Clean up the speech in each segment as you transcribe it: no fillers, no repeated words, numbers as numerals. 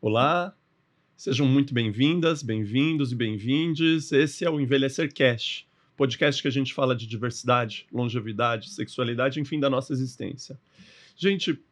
Olá, sejam muito bem-vindas, bem-vindos e bem-vindes. Esse é o Envelhecer Cast, podcast que a gente fala de diversidade, longevidade, sexualidade, enfim, da nossa existência. Gente,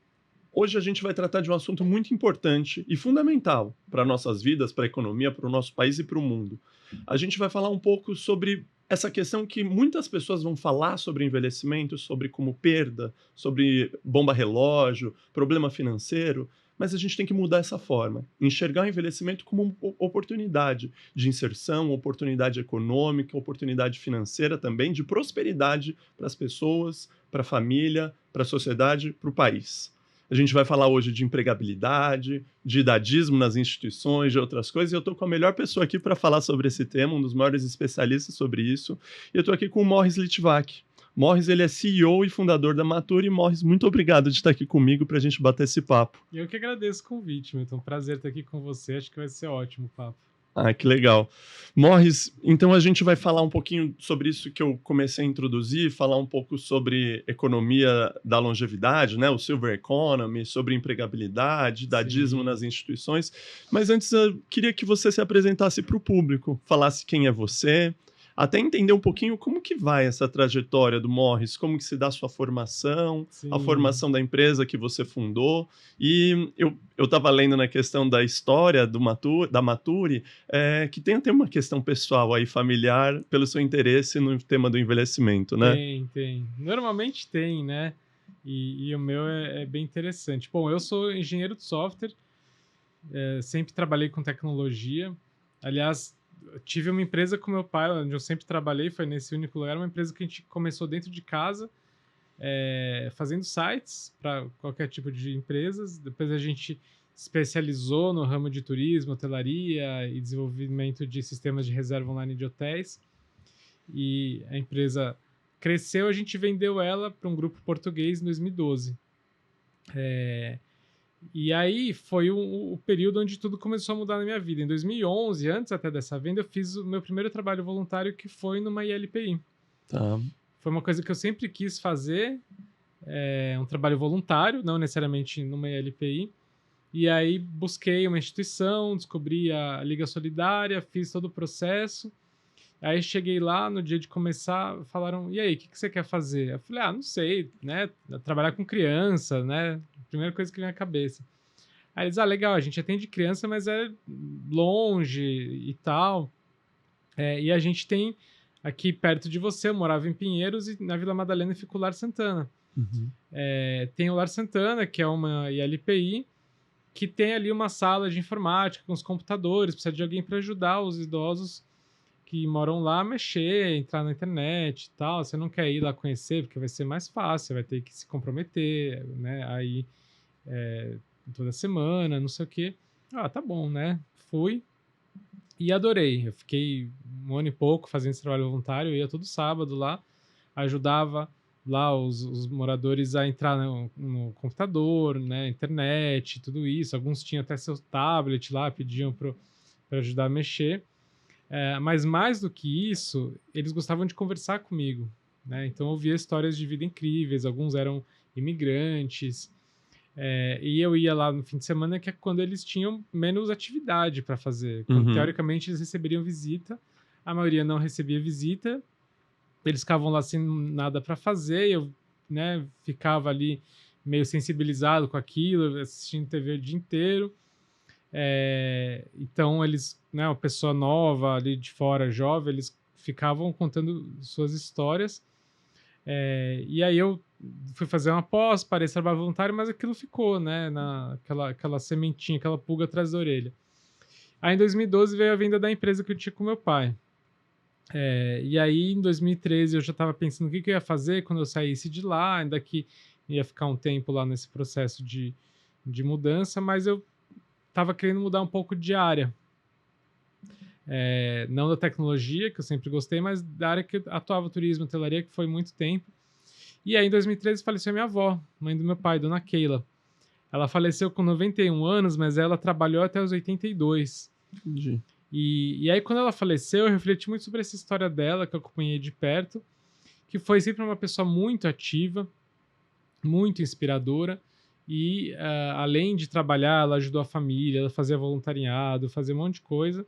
hoje a gente vai tratar de um assunto muito importante e fundamental para nossas vidas, para a economia, para o nosso país e para o mundo. A gente vai falar um pouco sobre essa questão que muitas pessoas vão falar sobre envelhecimento, sobre como perda, sobre bomba relógio, problema financeiro, mas a gente tem que mudar essa forma, enxergar o envelhecimento como uma oportunidade de inserção, oportunidade econômica, oportunidade financeira também, de prosperidade para as pessoas, para a família, para a sociedade, para o país. A gente vai falar hoje de empregabilidade, de idadismo nas instituições, de outras coisas, e eu estou com a melhor pessoa aqui para falar sobre esse tema, um dos maiores especialistas sobre isso, e eu estou aqui com o Morris Litvak. Morris, ele é CEO e fundador da Maturi. Morris, muito obrigado de estar aqui comigo para a gente bater esse papo. Eu que agradeço o convite, Milton. Prazer estar aqui com você. Acho que vai ser ótimo o papo. Ah, que legal. Morris, então a gente vai falar um pouquinho sobre isso que eu comecei a introduzir, falar um pouco sobre economia da longevidade, né, o Silver Economy, sobre empregabilidade, dadismo Sim. nas instituições. Mas antes eu queria que você se apresentasse para o público, falasse quem é você, até entender um pouquinho como que vai essa trajetória do Morris, como que se dá a sua formação, a Sim. formação da empresa que você fundou. E eu estava lendo na questão da história da Maturi, que tem até uma questão pessoal aí, familiar, pelo seu interesse no tema do envelhecimento, né? Tem. Normalmente tem, né? E o meu é bem interessante. Bom, eu sou engenheiro de software, sempre trabalhei com tecnologia. Aliás, eu tive uma empresa com meu pai, onde eu sempre trabalhei, foi nesse único lugar, uma empresa que a gente começou dentro de casa, fazendo sites para qualquer tipo de empresas. Depois a gente especializou no ramo de turismo, hotelaria e desenvolvimento de sistemas de reserva online de hotéis. E a empresa cresceu, a gente vendeu ela para um grupo português em 2012. E aí foi o período onde tudo começou a mudar na minha vida. Em 2011, antes até dessa venda, eu fiz o meu primeiro trabalho voluntário, que foi numa ILPI. Tá. Foi uma coisa que eu sempre quis fazer, um trabalho voluntário, não necessariamente numa ILPI. E aí busquei uma instituição, descobri a Liga Solidária, fiz todo o processo. Aí cheguei lá, no dia de começar, falaram: "E aí, o que que você quer fazer?" Eu falei: "Ah, não sei, né, trabalhar com criança, né, primeira coisa que vem à cabeça". Aí eles: "Ah, legal, a gente atende criança, mas é longe e tal, e a gente tem aqui perto de você", eu morava em Pinheiros e na Vila Madalena fica o Lar Santana. Uhum. Tem o Lar Santana, que é uma ILPI, que tem ali uma sala de informática com os computadores, precisa de alguém para ajudar os idosos que moram lá a mexer, entrar na internet e tal. Você não quer ir lá conhecer, porque vai ser mais fácil, você vai ter que se comprometer, né, aí, toda semana, não sei o quê. Ah, tá bom, né. Fui e adorei. Eu fiquei um ano e pouco fazendo esse trabalho voluntário, eu ia todo sábado lá, ajudava lá os moradores a entrar no computador, né, internet, tudo isso. Alguns tinham até seu tablet lá, pediam para ajudar a mexer. Mas mais do que isso, eles gostavam de conversar comigo, né? Então eu ouvia histórias de vida incríveis, alguns eram imigrantes, e eu ia lá no fim de semana, que é quando eles tinham menos atividade para fazer, quando Uhum. teoricamente eles receberiam visita, a maioria não recebia visita, eles ficavam lá sem nada para fazer, e eu, né, ficava ali meio sensibilizado com aquilo, assistindo TV o dia inteiro. Então eles, né, uma pessoa nova ali de fora, jovem, eles ficavam contando suas histórias. E aí eu fui fazer uma pós, parei de trabalho voluntário, mas aquilo ficou, né, aquela sementinha, aquela pulga atrás da orelha. Aí em 2012 veio a venda da empresa que eu tinha com meu pai. E aí em 2013 eu já estava pensando o que que eu ia fazer quando eu saísse de lá, ainda que ia ficar um tempo lá nesse processo de mudança, mas eu estava querendo mudar um pouco de área. Não da tecnologia, que eu sempre gostei, mas da área que atuava turismo, hotelaria, que foi muito tempo. E aí, em 2013, faleceu minha avó, mãe do meu pai, dona Keila. Ela faleceu com 91 anos, mas ela trabalhou até os 82. Entendi. E aí, quando ela faleceu, eu refleti muito sobre essa história dela, que eu acompanhei de perto, que foi sempre uma pessoa muito ativa, muito inspiradora, E, além de trabalhar, ela ajudou a família, ela fazia voluntariado, fazia um monte de coisa.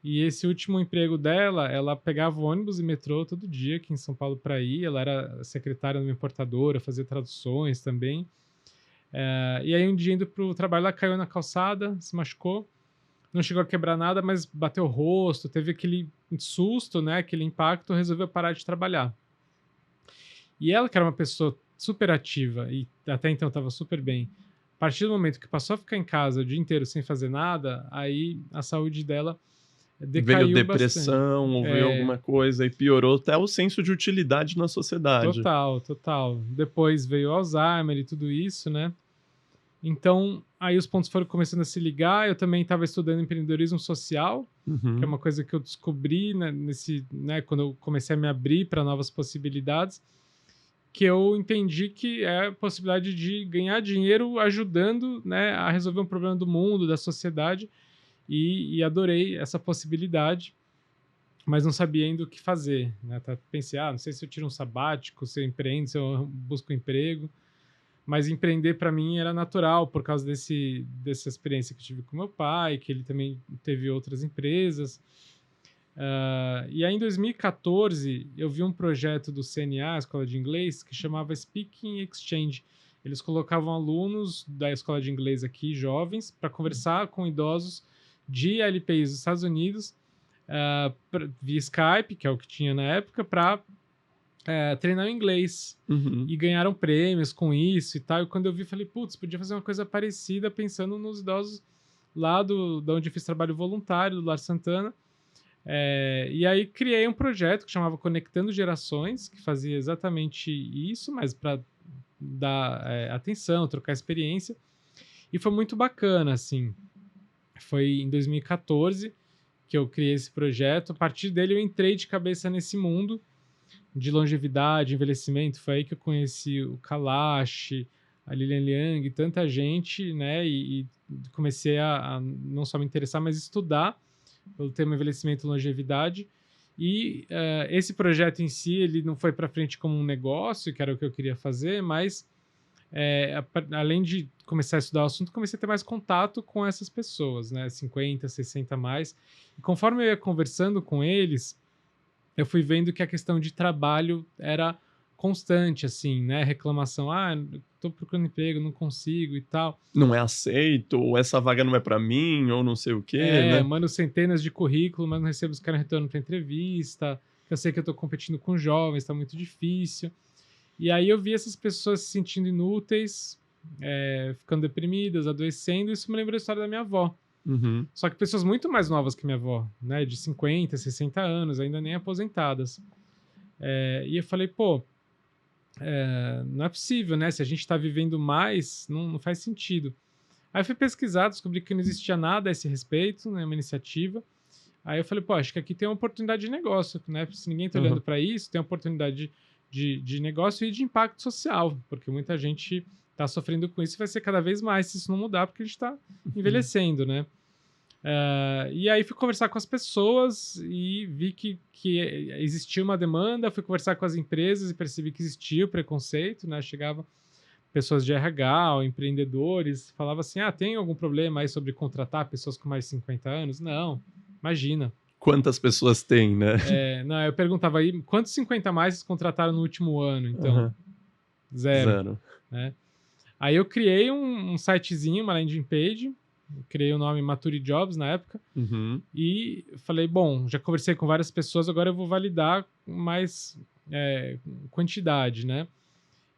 E esse último emprego dela, ela pegava ônibus e metrô todo dia aqui em São Paulo para ir. Ela era secretária numa importadora, fazia traduções também. E aí um dia indo pro trabalho, ela caiu na calçada, se machucou. Não chegou a quebrar nada, mas bateu o rosto, teve aquele susto, né? Aquele impacto, resolveu parar de trabalhar. E ela, que era uma pessoa super ativa e até então estava super bem, a partir do momento que passou a ficar em casa o dia inteiro sem fazer nada, aí a saúde dela Veio decaiu bastante. depressão ou veio alguma coisa e piorou até o senso de utilidade na sociedade. Total, total. Depois veio o Alzheimer e tudo isso, né? Então, aí os pontos foram começando a se ligar. Eu também estava estudando empreendedorismo social, que é uma coisa que eu descobri, né, quando eu comecei a me abrir para novas possibilidades, que eu entendi que é a possibilidade de ganhar dinheiro ajudando, né, a resolver um problema do mundo, da sociedade, e adorei essa possibilidade, mas não sabia ainda o que fazer, né? Pensei, não sei se eu tiro um sabático, se eu empreendo, se eu busco um emprego, mas empreender para mim era natural por causa dessa experiência que eu tive com meu pai, que ele também teve outras empresas. E aí, em 2014, eu vi um projeto do CNA, a Escola de Inglês, que chamava Speaking Exchange. Eles colocavam alunos da escola de inglês aqui, jovens, para conversar com idosos de LPIs dos Estados Unidos, via Skype, que é o que tinha na época, para treinar o inglês. E ganharam prêmios com isso e tal. E quando eu vi, falei, putz, podia fazer uma coisa parecida pensando nos idosos lá da onde eu fiz trabalho voluntário, do Lar Santana. E aí criei um projeto que chamava Conectando Gerações, que fazia exatamente isso, mas para dar atenção, trocar experiência. E foi muito bacana, assim. Foi em 2014 que eu criei esse projeto. A partir dele eu entrei de cabeça nesse mundo de longevidade, envelhecimento. Foi aí que eu conheci o Kalash, a Lilian Liang, tanta gente, né? E comecei a não só me interessar, mas estudar pelo tema envelhecimento e longevidade. E esse projeto em si, ele não foi para frente como um negócio, que era o que eu queria fazer, mas além de começar a estudar o assunto, comecei a ter mais contato com essas pessoas, né? 50, 60 a mais. E conforme eu ia conversando com eles, eu fui vendo que a questão de trabalho era constante, assim, né? Reclamação, tô procurando emprego, não consigo e tal. Não é aceito, ou essa vaga não é para mim, ou não sei o quê, né? Mando centenas de currículos, mas não recebo os caras retorno para entrevista. Eu sei que eu tô competindo com jovens, tá muito difícil. E aí eu vi essas pessoas se sentindo inúteis, ficando deprimidas, adoecendo. Isso me lembrou a história da minha avó. Só que pessoas muito mais novas que minha avó, né? De 50, 60 anos, ainda nem aposentadas. E eu falei, não é possível, né? Se a gente tá vivendo mais, não faz sentido. Aí eu fui pesquisar, descobri que não existia nada a esse respeito, né? Uma iniciativa. Aí eu falei, acho que aqui tem uma oportunidade de negócio, né? Se ninguém tá olhando para isso, tem uma oportunidade de negócio e de impacto social, porque muita gente está sofrendo com isso e vai ser cada vez mais se isso não mudar, porque a gente está envelhecendo, né? E aí fui conversar com as pessoas e vi que existia uma demanda, fui conversar com as empresas e percebi que existia o preconceito, né? Chegava pessoas de RH ou empreendedores, falava assim, tem algum problema aí sobre contratar pessoas com mais de 50 anos? Não, imagina. Quantas pessoas tem, né? Não, eu perguntava aí, quantos 50 a mais vocês contrataram no último ano? Então, zero. Né? Aí eu criei um sitezinho, uma landing page, criei o nome Mature Jobs na época, e falei, já conversei com várias pessoas, agora eu vou validar mais quantidade, né?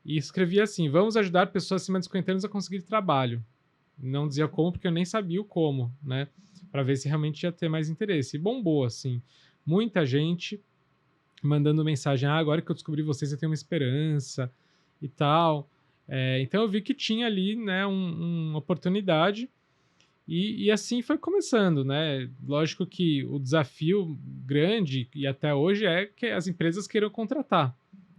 E escrevi assim, vamos ajudar pessoas acima de 50 anos a conseguir trabalho. Não dizia como, porque eu nem sabia o como, né? Para ver se realmente ia ter mais interesse. E bombou, assim. Muita gente mandando mensagem, agora que eu descobri vocês, eu tenho uma esperança e tal. Então eu vi que tinha ali, né, uma oportunidade e assim foi começando, né? Lógico que o desafio grande, e até hoje, é que as empresas queiram contratar,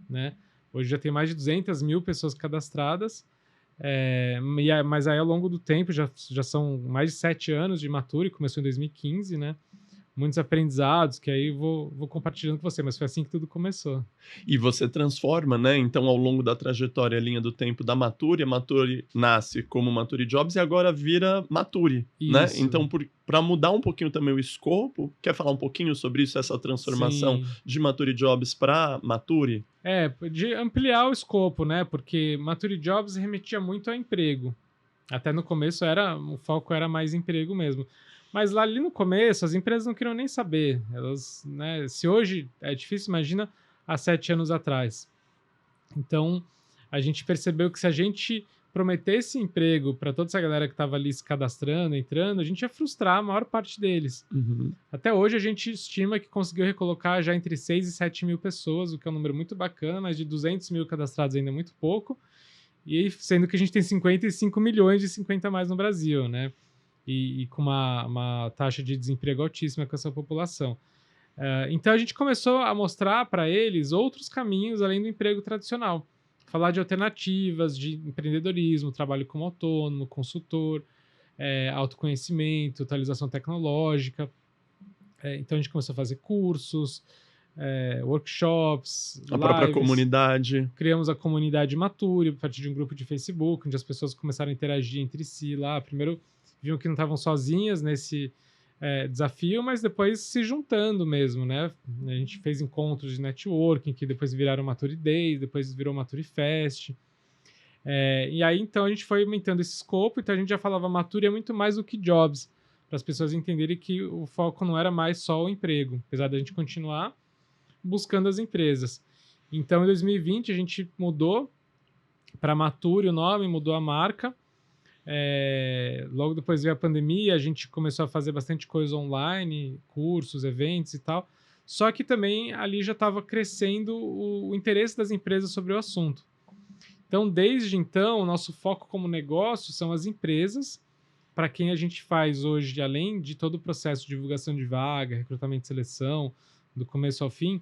né? Hoje já tem mais de 200 mil pessoas cadastradas, mas aí ao longo do tempo, já são mais de 7 anos de Mature, começou em 2015, né? muitos aprendizados, que aí vou compartilhando com você, mas foi assim que tudo começou. E você transforma, né, então ao longo da trajetória, a linha do tempo da Maturi, a Maturi nasce como Maturi Jobs e agora vira Maturi, né? Isso, Então para mudar um pouquinho também o escopo, quer falar um pouquinho sobre isso, essa transformação sim. de Maturi Jobs para Maturi? De ampliar o escopo, né? Porque Mature Jobs remetia muito a emprego. Até no começo o foco era mais emprego mesmo. Mas lá ali no começo, as empresas não queriam nem saber. Elas, né, se hoje é difícil, imagina há 7 anos atrás. Então, a gente percebeu que se a gente prometesse emprego para toda essa galera que estava ali se cadastrando, entrando, a gente ia frustrar a maior parte deles. Uhum. Até hoje a gente estima que conseguiu recolocar já entre 6 e 7 mil pessoas, o que é um número muito bacana, mas de 200 mil cadastrados ainda é muito pouco. E sendo que a gente tem 55 milhões de 50 a mais no Brasil, né? E com uma taxa de desemprego altíssima com essa população. Então a gente começou a mostrar para eles outros caminhos além do emprego tradicional. Falar de alternativas, de empreendedorismo, trabalho como autônomo, consultor, autoconhecimento, atualização tecnológica. Então a gente começou a fazer cursos, workshops, A própria lives. comunidade. Criamos a comunidade Mature a partir de um grupo de Facebook, onde as pessoas começaram a interagir entre si lá. Primeiro viam que não estavam sozinhas nesse desafio, mas depois se juntando mesmo, né? A gente fez encontros de networking, que depois viraram Mature Days, depois virou Mature Fest. E aí, então, a gente foi aumentando esse escopo, então a gente já falava Mature é muito mais do que jobs, para as pessoas entenderem que o foco não era mais só o emprego, apesar da gente continuar buscando as empresas. Então, em 2020, a gente mudou para Mature o nome, mudou a marca. Logo depois veio a pandemia, a gente começou a fazer bastante coisa online, cursos, eventos e tal. Só que também ali já estava crescendo o interesse das empresas sobre o assunto. Então, desde então, o nosso foco como negócio são as empresas, para quem a gente faz hoje, além de todo o processo de divulgação de vaga, recrutamento e seleção, do começo ao fim,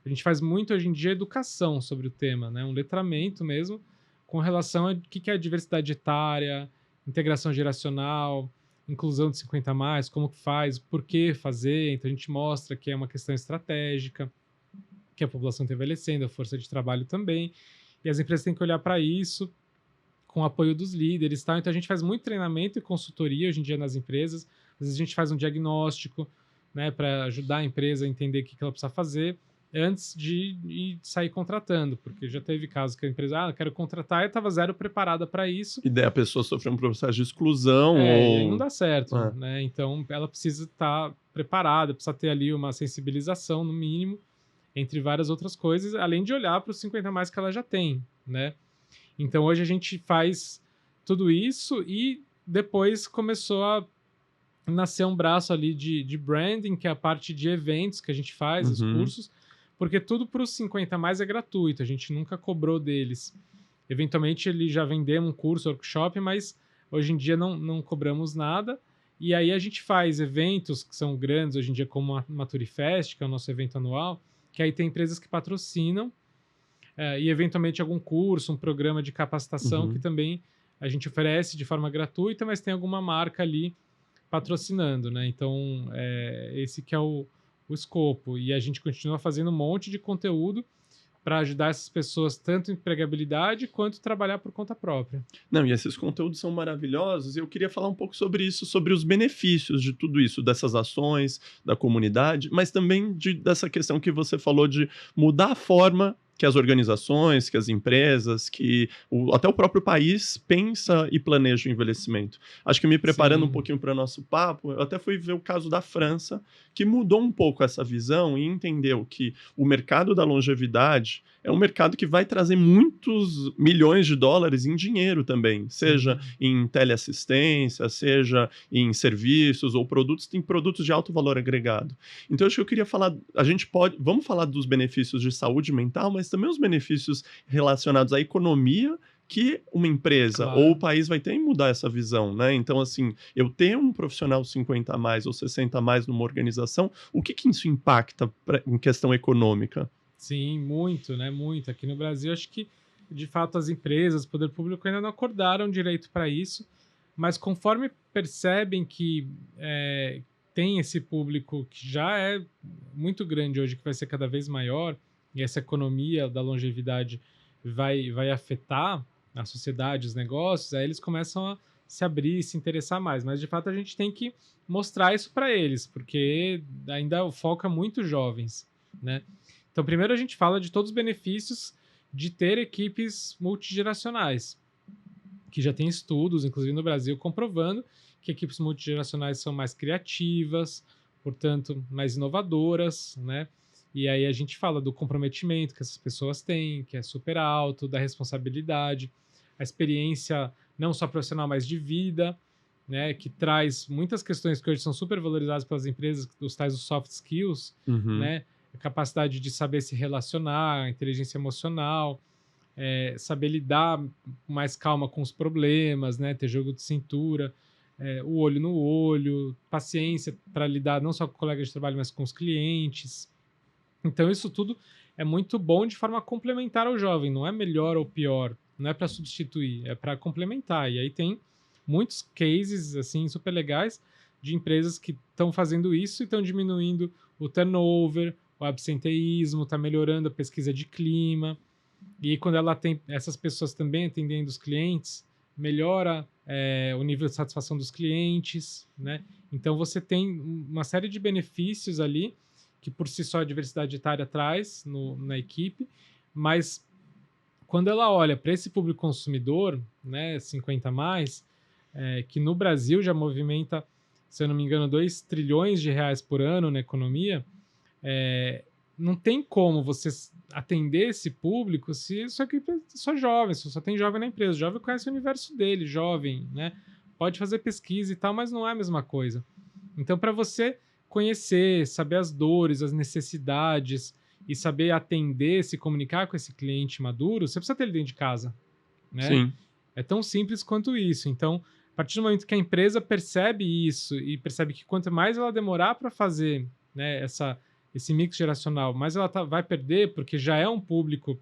a gente faz muito hoje em dia educação sobre o tema, né? Um letramento mesmo, com relação a que é a diversidade etária, integração geracional, inclusão de 50 a mais, como que faz, por que fazer. Então a gente mostra que é uma questão estratégica, que a população está envelhecendo, a força de trabalho também, e as empresas têm que olhar para isso com o apoio dos líderes, tá? Então a gente faz muito treinamento e consultoria hoje em dia nas empresas. Às vezes a gente faz um diagnóstico, né, para ajudar a empresa a entender o que ela precisa fazer antes de sair contratando, porque já teve casos que a empresa, eu quero contratar e estava zero preparada para isso. E daí a pessoa sofreu um processo de exclusão E aí não ou... dá certo, É. né? Então ela precisa estar preparada, precisa ter ali uma sensibilização, no mínimo, entre várias outras coisas, além de olhar para os 50 a mais que ela já tem, né? Então hoje a gente faz tudo isso e depois começou a nascer um braço ali de branding, que é a parte de eventos que a gente faz, os Uhum. cursos, porque tudo para os 50 a mais é gratuito, a gente nunca cobrou deles. Eventualmente ele já vendemos um curso, workshop, mas hoje em dia não cobramos nada. E aí a gente faz eventos que são grandes hoje em dia, como a Maturifest, que é o nosso evento anual, que aí tem empresas que patrocinam, e eventualmente algum curso, um programa de capacitação que Uhum. também a gente oferece de forma gratuita, mas tem alguma marca ali patrocinando, né? Então, esse que é o escopo. E a gente continua fazendo um monte de conteúdo para ajudar essas pessoas tanto em empregabilidade quanto trabalhar por conta própria. Não, e esses conteúdos são maravilhosos, e eu queria falar um pouco sobre isso, sobre os benefícios de tudo isso, dessas ações, da comunidade, mas também dessa questão que você falou de mudar a forma que as organizações, que as empresas, até o próprio país pensa e planeja o envelhecimento. Acho que me preparando um Sim, pouquinho para o nosso papo, eu até fui ver o caso da França, que mudou um pouco essa visão e entendeu que o mercado da longevidade é um mercado que vai trazer muitos milhões de dólares em dinheiro também, seja sim. em teleassistência, seja em serviços ou produtos, tem produtos de alto valor agregado. Então, acho que eu queria falar, vamos falar dos benefícios de saúde mental, mas também os benefícios relacionados à economia que uma empresa ou o Claro. país vai ter em mudar essa visão, né? Então, assim, eu ter um profissional 50 a mais ou 60 a mais numa organização, o que isso impacta em questão econômica? Sim, muito, né? Muito. Aqui no Brasil, acho que, de fato, as empresas, o poder público ainda não acordaram direito para isso, mas conforme percebem tem esse público que já é muito grande hoje, que vai ser cada vez maior, e essa economia da longevidade vai afetar a sociedade, os negócios, aí eles começam a se abrir, se interessar mais. Mas, de fato, a gente tem que mostrar isso para eles, porque ainda o foco é muito jovens, né? Então, primeiro a gente fala de todos os benefícios de ter equipes multigeracionais, que já tem estudos, inclusive no Brasil, comprovando que equipes multigeracionais são mais criativas, portanto, mais inovadoras, né? E aí a gente fala do comprometimento que essas pessoas têm, que é super alto, da responsabilidade, a experiência não só profissional, mas de vida, né? Que traz muitas questões que hoje são super valorizadas pelas empresas, os tais os soft skills, Uhum. né? A capacidade de saber se relacionar, a inteligência emocional, saber lidar com mais calma com os problemas, né? Ter jogo de cintura, o olho no olho, paciência para lidar não só com colegas de trabalho, mas com os clientes. Então, isso tudo é muito bom de forma complementar ao jovem, não é melhor ou pior, não é para substituir, é para complementar. E aí tem muitos cases assim super legais de empresas que estão fazendo isso e estão diminuindo o turnover, o absenteísmo, está melhorando a pesquisa de clima. E quando ela tem essas pessoas também atendendo os clientes, melhora o nível de satisfação dos clientes, né? Então você tem uma série de benefícios ali que por si só a diversidade etária traz na equipe, mas quando ela olha para esse público consumidor, né, 50 a mais, que no Brasil já movimenta, se eu não me engano, 2 trilhões de reais por ano na economia, não tem como você atender esse público se isso aqui é só jovem, se só tem jovem na empresa. O jovem conhece o universo dele, jovem, né? Pode fazer pesquisa e tal, mas não é a mesma coisa. Então, para você conhecer, saber as dores, as necessidades e saber atender, se comunicar com esse cliente maduro, você precisa ter ele dentro de casa, né? Sim. É tão simples quanto isso. Então, a partir do momento que a empresa percebe isso e percebe que quanto mais ela demorar para fazer, né, esse mix geracional, mais ela vai perder, porque já é um público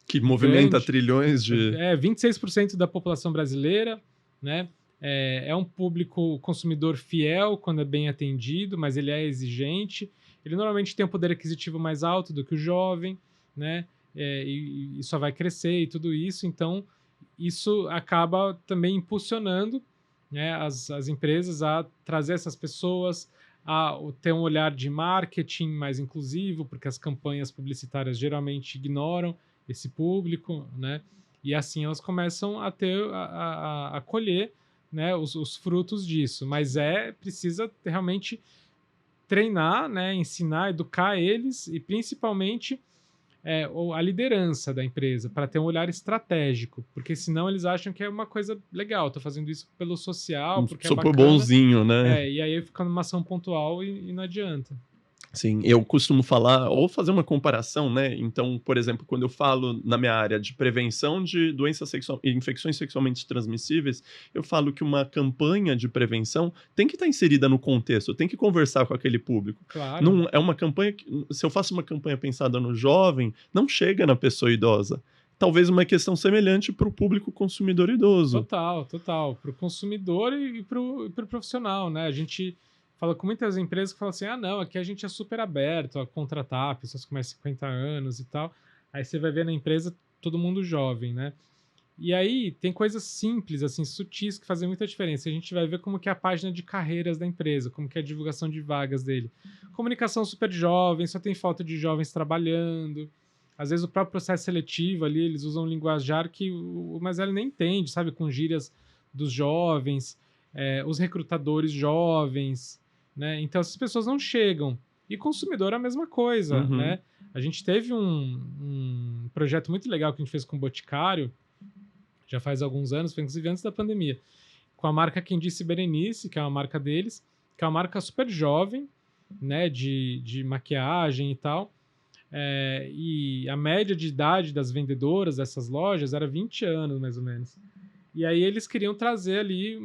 Que movimenta grande, trilhões de. 26% da população brasileira, né? É um público consumidor fiel quando é bem atendido, mas ele é exigente. Ele normalmente tem um poder aquisitivo mais alto do que o jovem, né? E só vai crescer e tudo isso. Então, isso acaba também impulsionando, né, as empresas a trazer essas pessoas, a ter um olhar de marketing mais inclusivo, porque as campanhas publicitárias geralmente ignoram esse público, né? E assim elas começam a ter a colher, né, os frutos disso. Mas precisa realmente treinar, né, ensinar, educar eles e principalmente a liderança da empresa para ter um olhar estratégico, porque senão eles acham que é uma coisa legal, tô fazendo isso pelo social, porque é Super bacana, bonzinho, né? e aí fica numa ação pontual e não adianta. Sim, eu costumo falar ou fazer uma comparação, né, então, por exemplo, quando eu falo na minha área de prevenção de doenças e infecções sexualmente transmissíveis, eu falo que uma campanha de prevenção tem que estar inserida no contexto, tem que conversar com aquele público. Claro. Não é uma campanha que se eu faço uma campanha pensada no jovem, não chega na pessoa idosa. Talvez uma questão semelhante para o público consumidor idoso. Total, total. Para o consumidor e para o profissional, né? A gente fala com muitas empresas que falam assim: ah, não, aqui a gente é super aberto a contratar pessoas com mais de 50 anos e tal. Aí você vai ver na empresa todo mundo jovem, né? E aí tem coisas simples, assim, sutis, que fazem muita diferença. A gente vai ver como que é a página de carreiras da empresa, como que é a divulgação de vagas dele. Comunicação super jovem, só tem foto de jovens trabalhando. Às vezes o próprio processo seletivo ali, eles usam um linguajar que o mais velho nem entende, sabe? Com gírias dos jovens, os recrutadores jovens, né? Então essas pessoas não chegam. E consumidor é a mesma coisa, Uhum. né? A gente teve um projeto muito legal que a gente fez com o Boticário, já faz alguns anos, foi inclusive antes da pandemia, com a marca Quem Disse Berenice, que é uma marca deles, que é uma marca super jovem, né, de maquiagem e tal. E a média de idade das vendedoras dessas lojas era 20 anos, mais ou menos. E aí eles queriam trazer ali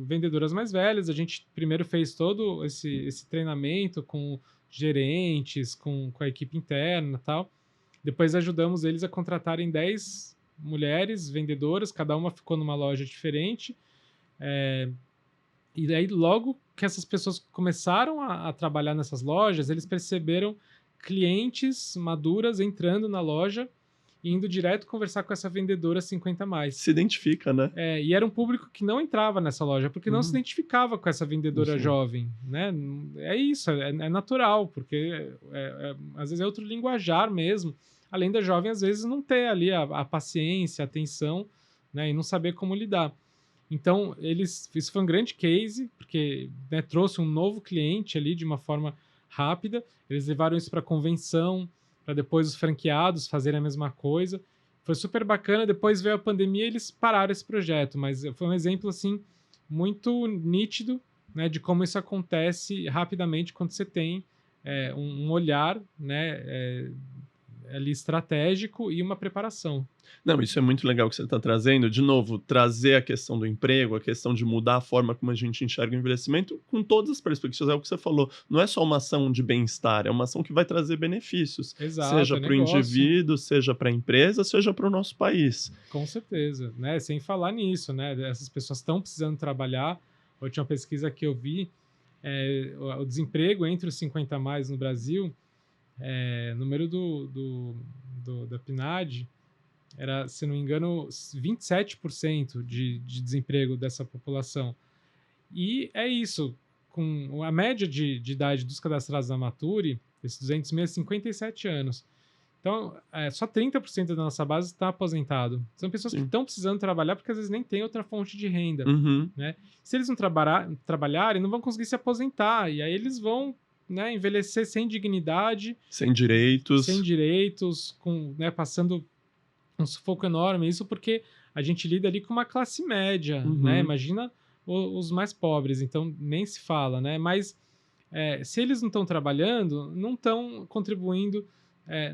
vendedoras mais velhas. A gente primeiro fez todo esse treinamento com gerentes, com a equipe interna e tal. Depois ajudamos eles a contratarem 10 mulheres vendedoras, cada uma ficou numa loja diferente. E daí, logo que essas pessoas começaram a trabalhar nessas lojas, eles perceberam clientes maduras entrando na loja e indo direto conversar com essa vendedora 50 mais. Se identifica, né? E era um público que não entrava nessa loja, porque não se Uhum. identificava com essa vendedora Sim. jovem, né? É isso, é natural, porque às vezes é outro linguajar mesmo. Além da jovem, às vezes, não ter ali a paciência, a atenção, né? E não saber como lidar. Então, isso foi um grande case, porque, né, trouxe um novo cliente ali de uma forma rápida. Eles levaram isso para convenção, para depois os franqueados fazerem a mesma coisa. Foi super bacana. Depois veio a pandemia e eles pararam esse projeto, mas foi um exemplo assim muito nítido, né, de como isso acontece rapidamente quando você tem um olhar, né, ali estratégico e uma preparação. Não, isso é muito legal que você está trazendo. De novo, trazer a questão do emprego, a questão de mudar a forma como a gente enxerga o envelhecimento com todas as perspectivas. É o que você falou. Não é só uma ação de bem-estar, é uma ação que vai trazer benefícios, Exato, seja é para o negócio. indivíduo, seja para a empresa, seja para o nosso país. Com certeza, né? Sem falar nisso, né? Essas pessoas estão precisando trabalhar. A última pesquisa que eu vi, o desemprego entre os 50 a mais no Brasil, número da PNAD era, se não me engano, 27% de desemprego dessa população. E é isso, com a média de idade dos cadastrados na Mature, esses 200 mil é 57 anos. Então, só 30% da nossa base está aposentado. São pessoas que Sim. estão precisando trabalhar porque às vezes nem tem outra fonte de renda. Uhum. Né? Se eles não trabalharem, não vão conseguir se aposentar. E aí eles vão, né, envelhecer sem dignidade, Sem sem direitos. direitos, né, passando um sufoco enorme. Isso porque a gente lida ali com uma classe média. Né? Uhum. Imagina os mais pobres, então nem se fala. Né? Mas se eles não estão trabalhando, não estão contribuindo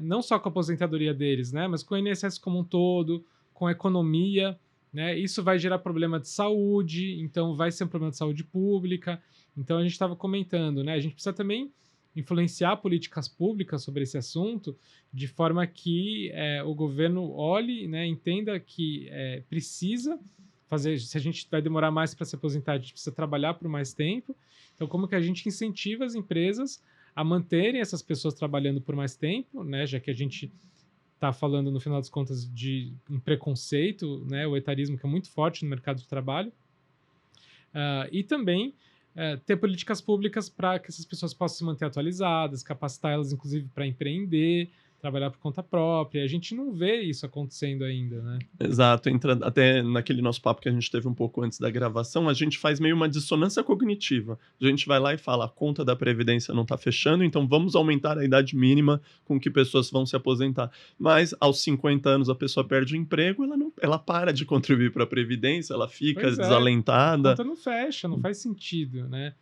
não só com a aposentadoria deles, né, mas com o INSS como um todo, com a economia, né, isso vai gerar problema de saúde, então vai ser um problema de saúde pública. Então a gente estava comentando, né, a gente precisa também influenciar políticas públicas sobre esse assunto, de forma que o governo olhe, né, entenda que precisa fazer, se a gente vai demorar mais para se aposentar, a gente precisa trabalhar por mais tempo. Então, como que a gente incentiva as empresas a manterem essas pessoas trabalhando por mais tempo, né? Já que a gente está falando, no final das contas, de um preconceito, né? O etarismo que é muito forte no mercado de trabalho. E também ter políticas públicas para que essas pessoas possam se manter atualizadas, capacitar elas, inclusive, para empreender, trabalhar por conta própria. A gente não vê isso acontecendo ainda, né? Exato, entra até naquele nosso papo que a gente teve um pouco antes da gravação, a gente faz meio uma dissonância cognitiva. A gente vai lá e fala: "A conta da previdência não está fechando, então vamos aumentar a idade mínima com que pessoas vão se aposentar". Mas aos 50 anos a pessoa perde o emprego, ela para de contribuir para a previdência, ela fica Pois é, a desalentada. conta não fecha, não faz sentido, né?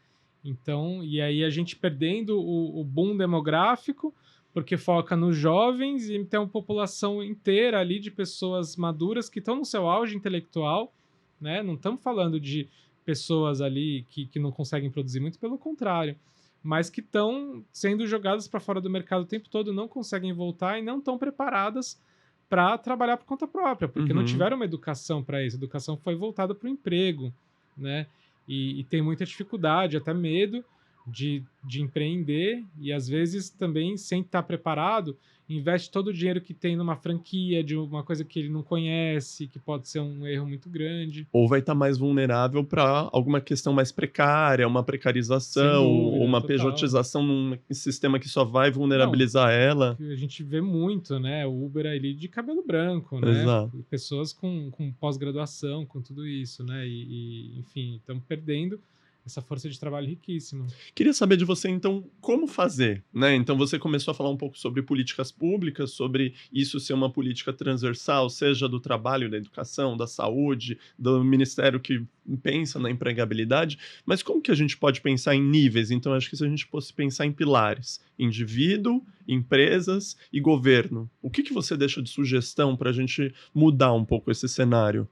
Então, e aí a gente perdendo o boom demográfico, porque foca nos jovens e tem uma população inteira ali de pessoas maduras que estão no seu auge intelectual, né? Não estamos falando de pessoas ali que não conseguem produzir, muito pelo contrário, mas que estão sendo jogadas para fora do mercado o tempo todo, não conseguem voltar e não estão preparadas para trabalhar por conta própria, porque não Uhum. tiveram uma educação para isso. A educação foi voltada para o emprego, né? E tem muita dificuldade, até medo de empreender e às vezes também, sem estar preparado, investe todo o dinheiro que tem numa franquia de uma coisa que ele não conhece, que pode ser um erro muito grande. Ou vai estar mais vulnerável para alguma questão mais precária, uma Sem precarização ou dúvida, uma total. pejotização num sistema que só vai Não, vulnerabilizar ela. que a gente vê muito, né? O Uber ali de cabelo branco, né? Exato. Pessoas com pós-graduação, com tudo isso, né? Enfim, estamos perdendo essa força de trabalho riquíssima. Queria saber de você, então, como fazer, né? Então, você começou a falar um pouco sobre políticas públicas, sobre isso ser uma política transversal, seja do trabalho, da educação, da saúde, do ministério que pensa na empregabilidade, mas como que a gente pode pensar em níveis? Então, acho que se a gente fosse pensar em pilares, indivíduo, empresas e governo, o que você deixa de sugestão para a gente mudar um pouco esse cenário?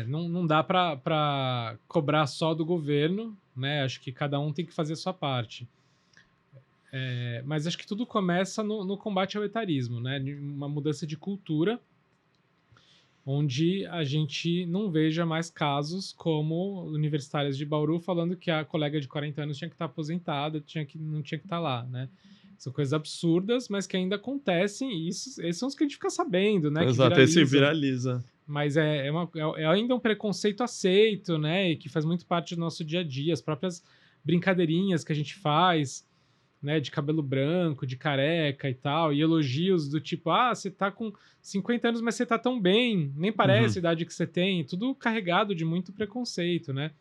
Não dá para cobrar só do governo, né? Acho que cada um tem que fazer a sua parte. Mas acho que tudo começa no combate ao etarismo, né? Uma mudança de cultura onde a gente não veja mais casos como universitárias de Bauru falando que a colega de 40 anos tinha que estar aposentada, não tinha que estar lá, né? São coisas absurdas, mas que ainda acontecem, e esses são os que a gente fica sabendo, né? Que Exato, esse viralizam. viraliza. Mas é ainda um preconceito aceito, né? E que faz muito parte do nosso dia a dia, as próprias brincadeirinhas que a gente faz, né? De cabelo branco, de careca e tal, e elogios do tipo, você tá com 50 anos, mas você tá tão bem, nem parece a idade que você tem, tudo carregado de muito preconceito, né?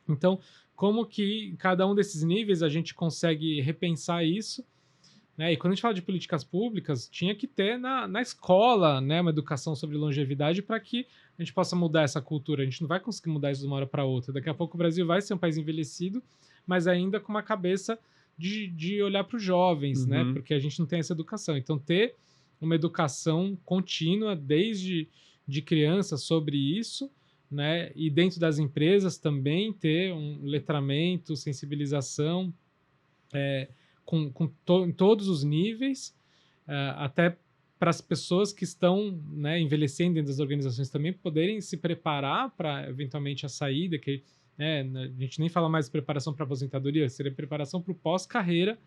Então, como que em cada um desses níveis a gente consegue repensar isso, né? E quando a gente fala de políticas públicas, tinha que ter na escola, né, uma educação sobre longevidade para que a gente possa mudar essa cultura. A gente não vai conseguir mudar isso de uma hora para outra. Daqui a pouco o Brasil vai ser um país envelhecido, mas ainda com uma cabeça de olhar para os jovens, né? Porque a gente não tem essa educação. Então, ter uma educação contínua desde de criança sobre isso, né? E dentro das empresas também ter um letramento, sensibilização, em todos os níveis, até para as pessoas que estão, né, envelhecendo dentro das organizações também poderem se preparar para eventualmente a saída, que, né, a gente nem fala mais de preparação para aposentadoria, seria preparação para o pós-carreira,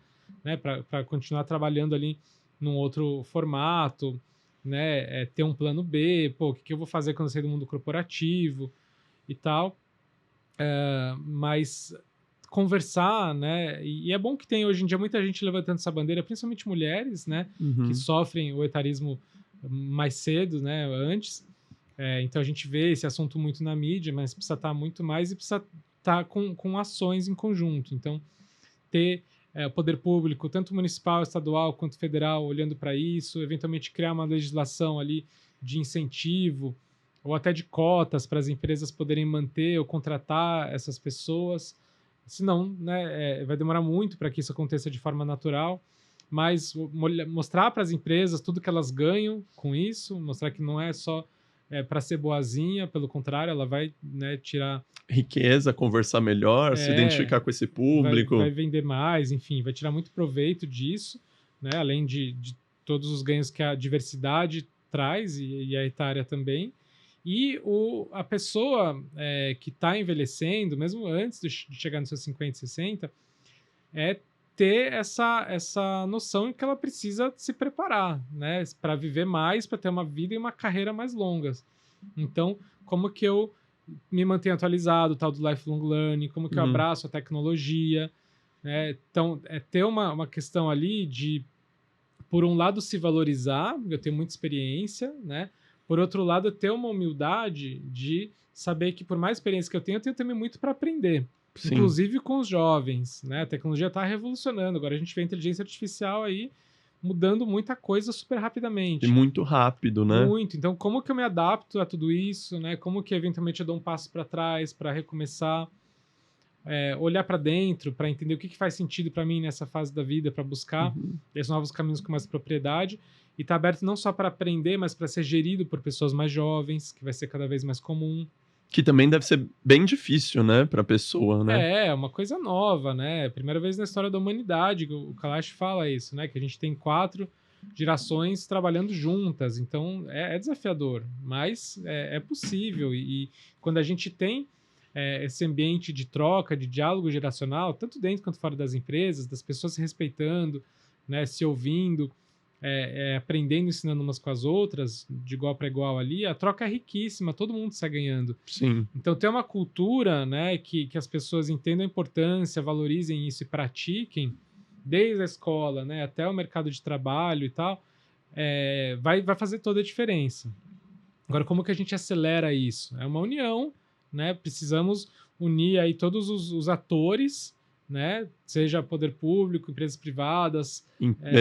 né, para continuar trabalhando ali num outro formato, né, ter um plano B, o que eu vou fazer quando eu sair do mundo corporativo e tal, mas conversar, né? E é bom que tem hoje em dia muita gente levantando essa bandeira, principalmente mulheres, né? Que sofrem o etarismo mais cedo, né? Antes. Então a gente vê esse assunto muito na mídia, mas precisa estar muito mais e precisa estar com ações em conjunto. Então, ter o poder público, tanto municipal, estadual quanto federal, olhando para isso, eventualmente criar uma legislação ali de incentivo ou até de cotas para as empresas poderem manter ou contratar essas pessoas. Senão, né, vai demorar muito para que isso aconteça de forma natural, mas mostrar para as empresas tudo que elas ganham com isso, mostrar que não é só para ser boazinha, pelo contrário, ela vai, né, tirar riqueza, conversar melhor, se identificar com esse público. Vai vender mais, enfim, vai tirar muito proveito disso, né, além de todos os ganhos que a diversidade traz e a etária também. E a pessoa que está envelhecendo, mesmo antes de chegar nos seus 50, 60, ter essa noção de que ela precisa se preparar, né, para viver mais, para ter uma vida e uma carreira mais longas. Então, como que eu me mantenho atualizado, tal do lifelong learning, como que eu abraço a tecnologia, né? Então, ter uma questão ali de, por um lado, se valorizar, eu tenho muita experiência, né? Por outro lado, ter uma humildade de saber que, por mais experiência que eu tenho também muito para aprender. Sim. Inclusive com os jovens, né? A tecnologia está revolucionando. Agora a gente vê a inteligência artificial aí mudando muita coisa super rapidamente. E muito rápido, né? Muito. Então, como que eu me adapto a tudo isso, né? Como que, eventualmente, eu dou um passo para trás para recomeçar? Olhar para dentro, para entender o que faz sentido para mim nessa fase da vida, para buscar esses novos caminhos com mais propriedade. E tá aberto não só para aprender, mas para ser gerido por pessoas mais jovens, que vai ser cada vez mais comum. Que também deve ser bem difícil, né, para a pessoa, né? É uma coisa nova, né? Primeira vez na história da humanidade, o Kalash fala isso, né? Que a gente tem 4 gerações trabalhando juntas, então é desafiador, mas é possível. E quando a gente tem esse ambiente de troca, de diálogo geracional, tanto dentro quanto fora das empresas, das pessoas se respeitando, né, se ouvindo, aprendendo, ensinando umas com as outras, de igual para igual ali, a troca é riquíssima, todo mundo sai ganhando. Sim. Então, ter uma cultura, né, que as pessoas entendam a importância, valorizem isso e pratiquem, desde a escola, né, até o mercado de trabalho e tal, vai fazer toda a diferença. Agora, como que a gente acelera isso? É uma união, né? Precisamos unir aí todos os atores, né? Seja poder público, empresas privadas,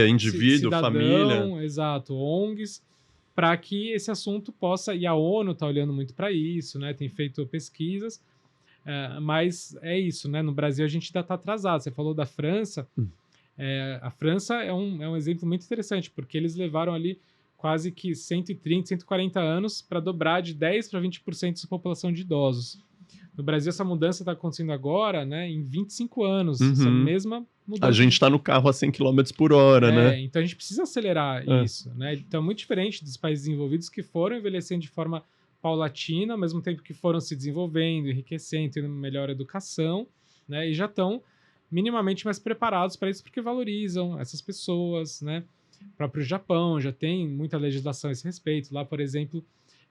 indivíduo, cidadão, família. Exato, ONGs, para que esse assunto possa... E a ONU está olhando muito para isso, né? Tem feito pesquisas, mas é isso, né? No Brasil a gente ainda está atrasado. Você falou da França. A França é um exemplo muito interessante, porque eles levaram ali quase que 130, 140 anos para dobrar de 10% para 20% da população de idosos. No Brasil, essa mudança está acontecendo agora, né, em 25 anos, essa Uhum. mesma A mudança. gente está no carro a 100 quilômetros por hora, né? Então a gente precisa acelerar É. isso, né? Então é muito diferente dos países desenvolvidos que foram envelhecendo de forma paulatina, ao mesmo tempo que foram se desenvolvendo, enriquecendo, tendo melhor educação, né? E já estão minimamente mais preparados para isso porque valorizam essas pessoas, né? O próprio Japão já tem muita legislação a esse respeito. Lá, por exemplo,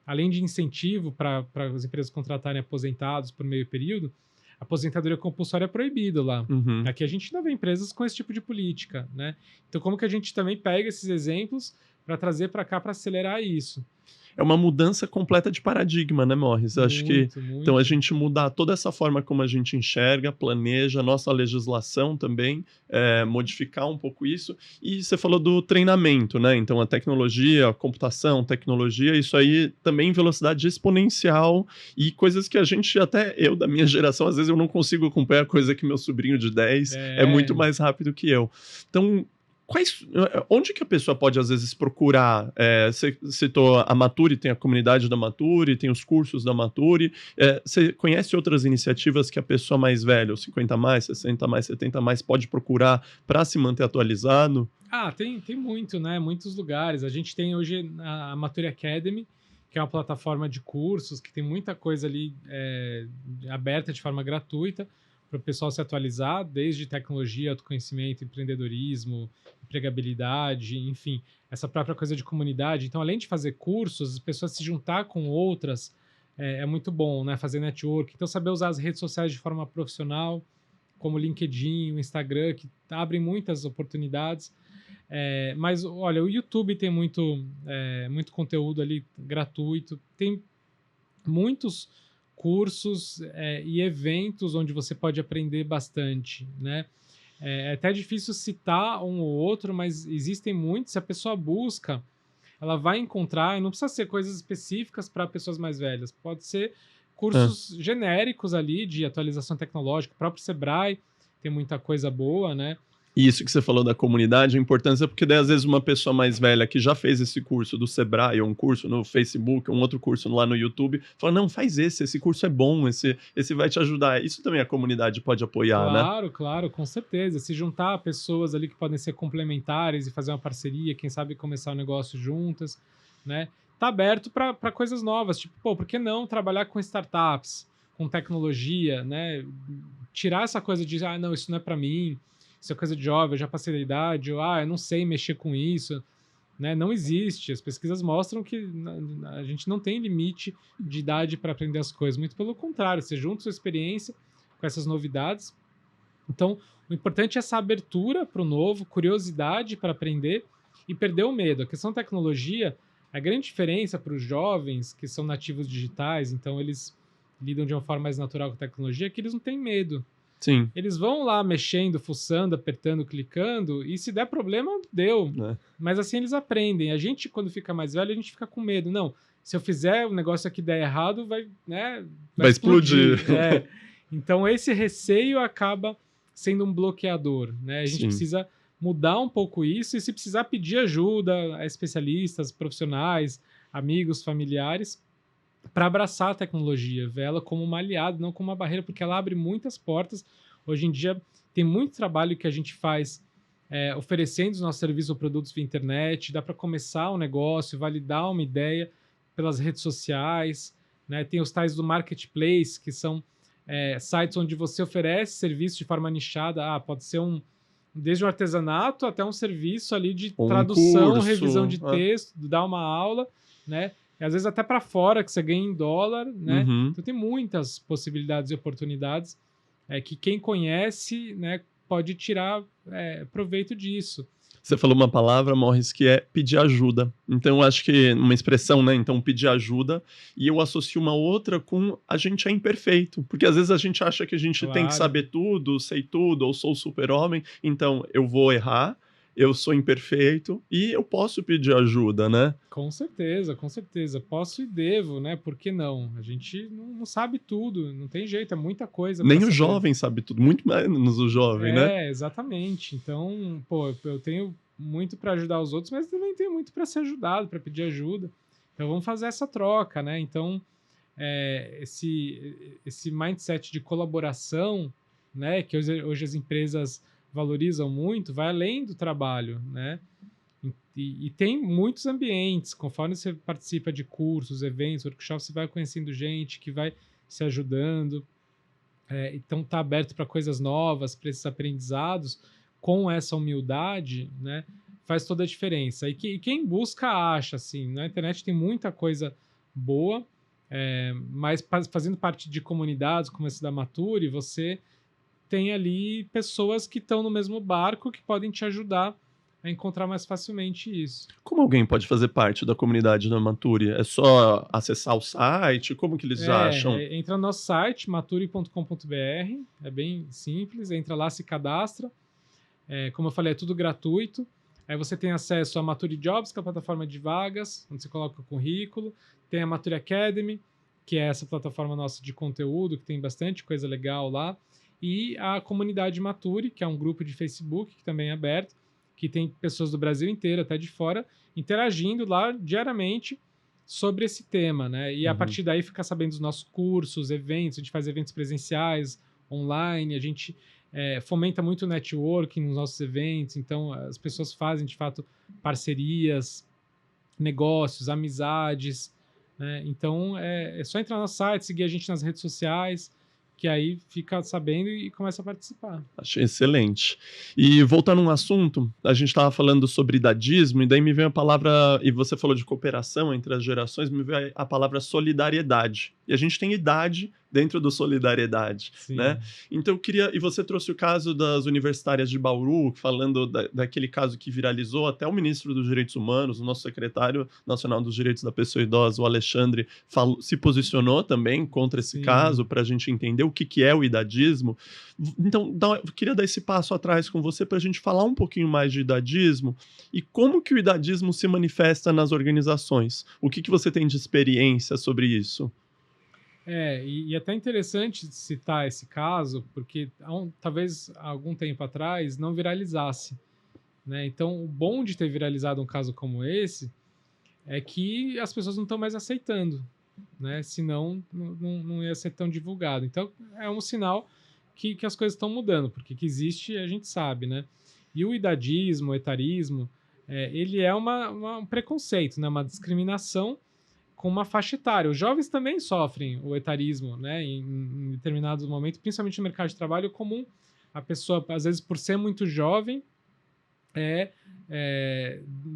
além de incentivo para as empresas contratarem aposentados por meio período, a aposentadoria compulsória é proibida lá. Uhum. Aqui a gente ainda vê empresas com esse tipo de política, né? Então, como que a gente também pega esses exemplos para trazer para cá para acelerar isso? É uma mudança completa de paradigma, né, Morris? Acho que Muito, então a muito. gente mudar toda essa forma como a gente enxerga, planeja, nossa legislação também, modificar um pouco isso. E você falou do treinamento, né? Então a tecnologia, a computação, tecnologia, isso aí também em velocidade exponencial e coisas que a gente, até eu da minha geração, às vezes eu não consigo acompanhar coisa que meu sobrinho de 10 é muito mais rápido que eu. Então, onde que a pessoa pode, às vezes, procurar? Você citou a Maturi, tem a comunidade da Maturi, tem os cursos da Maturi. Você conhece outras iniciativas que a pessoa mais velha, ou 50 mais, 60 mais, 70 mais, pode procurar para se manter atualizado? Tem muito, né? Muitos lugares. A gente tem hoje a Maturi Academy, que é uma plataforma de cursos que tem muita coisa ali aberta de forma gratuita para o pessoal se atualizar, desde tecnologia, autoconhecimento, empreendedorismo, empregabilidade, enfim, essa própria coisa de comunidade. Então, além de fazer cursos, as pessoas se juntar com outras é muito bom, né? Fazer network. Então, saber usar as redes sociais de forma profissional, como o LinkedIn, o Instagram, que abrem muitas oportunidades. Mas, olha, o YouTube tem muito conteúdo ali gratuito, tem muitos cursos e eventos onde você pode aprender bastante, né? É até difícil citar um ou outro, mas existem muitos. Se a pessoa busca, ela vai encontrar, e não precisa ser coisas específicas para pessoas mais velhas, pode ser Ah. cursos genéricos ali de atualização tecnológica. O próprio Sebrae tem muita coisa boa, né? E isso que você falou da comunidade, a importância, porque daí às vezes uma pessoa mais velha que já fez esse curso do Sebrae, ou um curso no Facebook, um outro curso lá no YouTube, fala, não, faz esse curso é bom, esse vai te ajudar. Isso também a comunidade pode apoiar, né? Claro, claro, com certeza. Se juntar pessoas ali que podem ser complementares e fazer uma parceria, quem sabe começar um negócio juntas, né? Tá aberto para coisas novas, tipo, pô, por que não trabalhar com startups, com tecnologia, né? Tirar essa coisa de, não, isso não é para mim, isso é coisa de jovem, eu já passei da idade, ou, eu não sei mexer com isso, né? Não existe. As pesquisas mostram que a gente não tem limite de idade para aprender as coisas, muito pelo contrário, você junta sua experiência com essas novidades. Então, o importante é essa abertura para o novo, curiosidade para aprender e perder o medo. A questão da tecnologia, a grande diferença para os jovens que são nativos digitais, então eles lidam de uma forma mais natural com a tecnologia, é que eles não têm medo. Sim. Eles vão lá mexendo, fuçando, apertando, clicando, e se der problema, deu. Mas assim eles aprendem. A gente, quando fica mais velho, a gente fica com medo. Não, se eu fizer o negócio aqui der errado, vai explodir. Então esse receio acaba sendo um bloqueador, né? A gente precisa mudar um pouco isso e, se precisar, pedir ajuda a especialistas, profissionais, amigos, familiares, para abraçar a tecnologia, ver ela como uma aliada, não como uma barreira, porque ela abre muitas portas. Hoje em dia tem muito trabalho que a gente faz oferecendo os nossos serviços ou produtos via internet, dá para começar um negócio, validar uma ideia pelas redes sociais, né? Tem os tais do marketplace, que são sites onde você oferece serviço de forma nichada. Pode ser desde o artesanato até um serviço ali de tradução, curso, revisão de texto, dar uma aula, né? E às vezes até para fora, que você ganha em dólar, né? Uhum. Então tem muitas possibilidades e oportunidades que quem conhece, né, pode tirar proveito disso. Você falou uma palavra, Morris, que é pedir ajuda. Então, eu acho que uma expressão, né? Então, pedir ajuda. E eu associo uma outra com a gente é imperfeito. Porque às vezes a gente acha que a gente tem que saber tudo, sei tudo, ou sou super-homem. Então, eu vou errar, eu sou imperfeito e eu posso pedir ajuda, né? Com certeza, com certeza. Posso e devo, né? Por que não? A gente não sabe tudo, não tem jeito, é muita coisa. Nem o jovem sabe tudo, muito menos o jovem, né? Exatamente. Então, pô, eu tenho muito para ajudar os outros, mas também tenho muito para ser ajudado, para pedir ajuda. Então, vamos fazer essa troca, né? Então, esse mindset de colaboração, né, que hoje as empresas valorizam muito, vai além do trabalho, né? E tem muitos ambientes, conforme você participa de cursos, eventos, workshops, você vai conhecendo gente que vai se ajudando. Então, tá aberto para coisas novas, para esses aprendizados, com essa humildade, né, faz toda a diferença. E quem busca, acha, assim, na internet tem muita coisa boa, mas fazendo parte de comunidades como essa da Mature, você tem ali pessoas que estão no mesmo barco que podem te ajudar a encontrar mais facilmente isso. Como alguém pode fazer parte da comunidade da Mature? É só acessar o site? Como que eles acham? Entra no nosso site, mature.com.br, é bem simples, entra lá, se cadastra. Como eu falei, é tudo gratuito. Aí você tem acesso a Mature Jobs, que é a plataforma de vagas, onde você coloca o currículo. Tem a Mature Academy, que é essa plataforma nossa de conteúdo, que tem bastante coisa legal lá. E a comunidade Mature, que é um grupo de Facebook, que também é aberto, que tem pessoas do Brasil inteiro, até de fora, interagindo lá diariamente sobre esse tema, né? E a partir daí ficar sabendo dos nossos cursos, eventos, a gente faz eventos presenciais, online, a gente fomenta muito o networking nos nossos eventos, então as pessoas fazem, de fato, parcerias, negócios, amizades, né? Então é só entrar no site, seguir a gente nas redes sociais, que aí fica sabendo e começa a participar. Achei excelente. E voltando a um assunto, a gente estava falando sobre idadismo, e daí me veio a palavra, e você falou de cooperação entre as gerações, me veio a palavra solidariedade. E a gente tem idade dentro do solidariedade, Sim. né? Então eu queria, e você trouxe o caso das universitárias de Bauru, falando daquele caso que viralizou, até o ministro dos Direitos Humanos, o nosso secretário nacional dos Direitos da Pessoa Idosa, o Alexandre, se posicionou também contra esse caso, para a gente entender o que é o idadismo. Então, eu queria dar esse passo atrás com você para a gente falar um pouquinho mais de idadismo e como que o idadismo se manifesta nas organizações. O que você tem de experiência sobre isso? E até interessante citar esse caso, porque talvez há algum tempo atrás não viralizasse, né? Então, o bom de ter viralizado um caso como esse é que as pessoas não estão mais aceitando, né? Senão não ia ser tão divulgado. Então, é um sinal que as coisas estão mudando, porque que existe a gente sabe, né? E o idadismo, o etarismo, ele é um preconceito, né? Uma discriminação com uma faixa etária. Os jovens também sofrem o etarismo, né? Em determinados momentos, principalmente no mercado de trabalho, é comum a pessoa, às vezes, por ser muito jovem,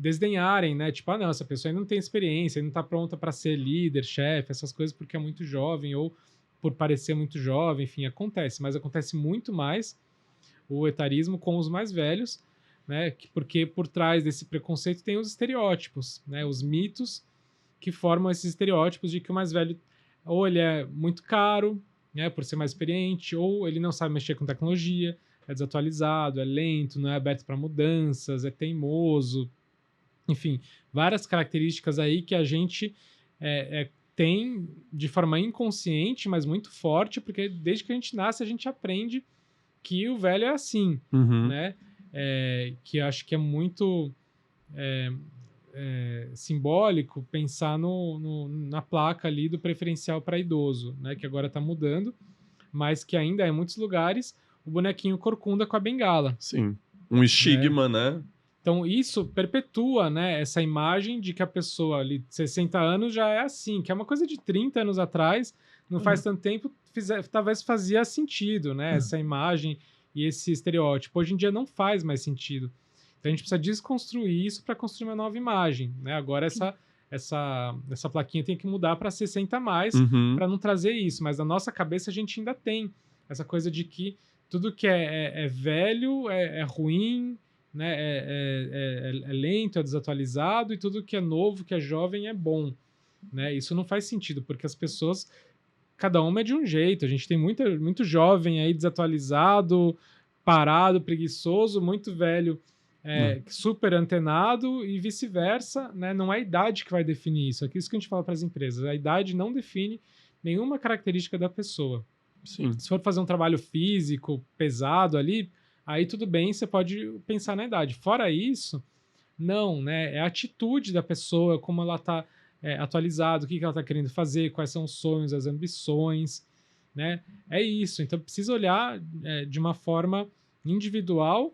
desdenharem, né? Tipo, não, essa pessoa ainda não tem experiência, ainda não está pronta para ser líder, chefe, essas coisas porque é muito jovem ou por parecer muito jovem, enfim, acontece. Mas acontece muito mais o etarismo com os mais velhos, né? Porque por trás desse preconceito tem os estereótipos, né? Os mitos que formam esses estereótipos de que o mais velho ou ele é muito caro, né, por ser mais experiente, ou ele não sabe mexer com tecnologia, é desatualizado, é lento, não é aberto para mudanças, é teimoso, enfim, várias características aí que a gente tem de forma inconsciente, mas muito forte, porque desde que a gente nasce a gente aprende que o velho é assim, né? Que eu acho que é muito simbólico pensar na placa ali do preferencial para idoso, né? Que agora está mudando, mas que ainda em muitos lugares o bonequinho corcunda com a bengala. Sim, um estigma, né? Então isso perpetua, né, essa imagem de que a pessoa ali de 60 anos já é assim, que é uma coisa de 30 anos atrás, não faz tanto tempo, talvez fazia sentido, né? Essa imagem e esse estereótipo. Hoje em dia não faz mais sentido. Então a gente precisa desconstruir isso para construir uma nova imagem, né? Agora essa plaquinha tem que mudar para 60 a mais, para não trazer isso, mas na nossa cabeça a gente ainda tem essa coisa de que tudo que é velho é ruim, né? É lento, é desatualizado, e tudo que é novo, que é jovem é bom, né? Isso não faz sentido, porque as pessoas, cada uma é de um jeito. A gente tem muito jovem aí desatualizado, parado, preguiçoso, muito velho super antenado e vice-versa, né? Não é a idade que vai definir isso. É isso que a gente fala para as empresas. A idade não define nenhuma característica da pessoa. Sim. Se for fazer um trabalho físico pesado ali, aí tudo bem, você pode pensar na idade. Fora isso, não, né? É a atitude da pessoa, como ela está atualizado, o que ela está querendo fazer, quais são os sonhos, as ambições, né? É isso. Então precisa olhar de uma forma individual,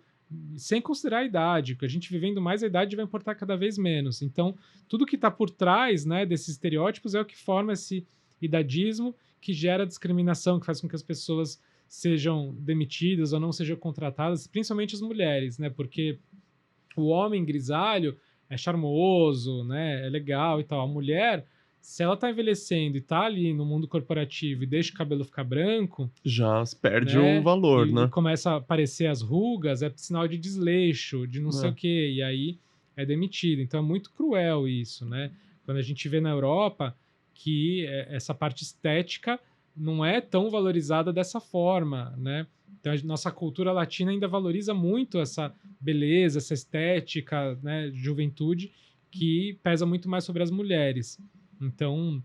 sem considerar a idade, porque a gente vivendo mais a idade vai importar cada vez menos. Então, tudo que está por trás, né, desses estereótipos é o que forma esse idadismo, que gera discriminação, que faz com que as pessoas sejam demitidas ou não sejam contratadas, principalmente as mulheres, né? Porque o homem grisalho é charmoso, né? É legal e tal. A mulher, se ela tá envelhecendo e tá ali no mundo corporativo e deixa o cabelo ficar branco, Já perde o né? valor, E né? começa a aparecer as rugas, é sinal de desleixo, de não sei o É. quê. E aí é demitido. Então é muito cruel isso, né? Quando a gente vê na Europa que essa parte estética não é tão valorizada dessa forma, né? Então a nossa cultura latina ainda valoriza muito essa beleza, essa estética, né, de juventude, que pesa muito mais sobre as mulheres. Então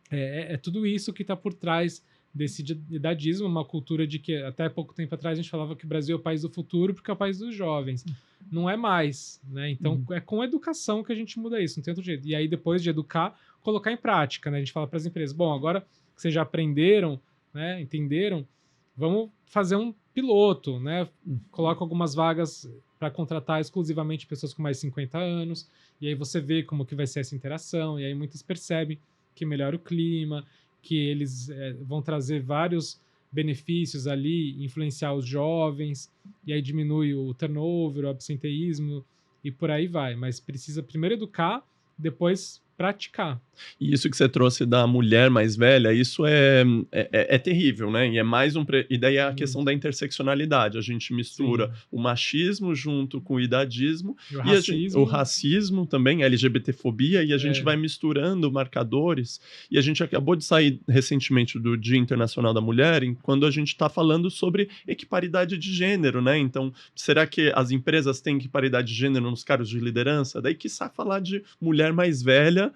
é tudo isso que está por trás desse idadismo, uma cultura de que até pouco tempo atrás a gente falava que o Brasil é o país do futuro porque é o país dos jovens. Não é mais, né? Então é com educação que a gente muda isso, não tem outro jeito. E aí depois de educar, colocar em prática, né? A gente fala para as empresas, bom, agora que vocês já aprenderam, né, entenderam, vamos fazer um piloto, né? Coloca algumas vagas para contratar exclusivamente pessoas com mais de 50 anos, e aí você vê como que vai ser essa interação, e aí muitos percebem que melhora o clima, que eles vão trazer vários benefícios ali, influenciar os jovens, e aí diminui o turnover, o absenteísmo, e por aí vai. Mas precisa primeiro educar, depois praticar. E isso que você trouxe da mulher mais velha, isso é terrível, né? E é mais e daí é a questão da interseccionalidade. A gente mistura Sim. o machismo junto com o idadismo E o e o racismo. racismo também, a LGBTfobia, e a gente vai misturando marcadores. E a gente acabou de sair recentemente do Dia Internacional da Mulher, quando a gente está falando sobre equiparidade de gênero, né? Então, será que as empresas têm equiparidade de gênero nos cargos de liderança? Daí, quiçá falar de mulher mais velha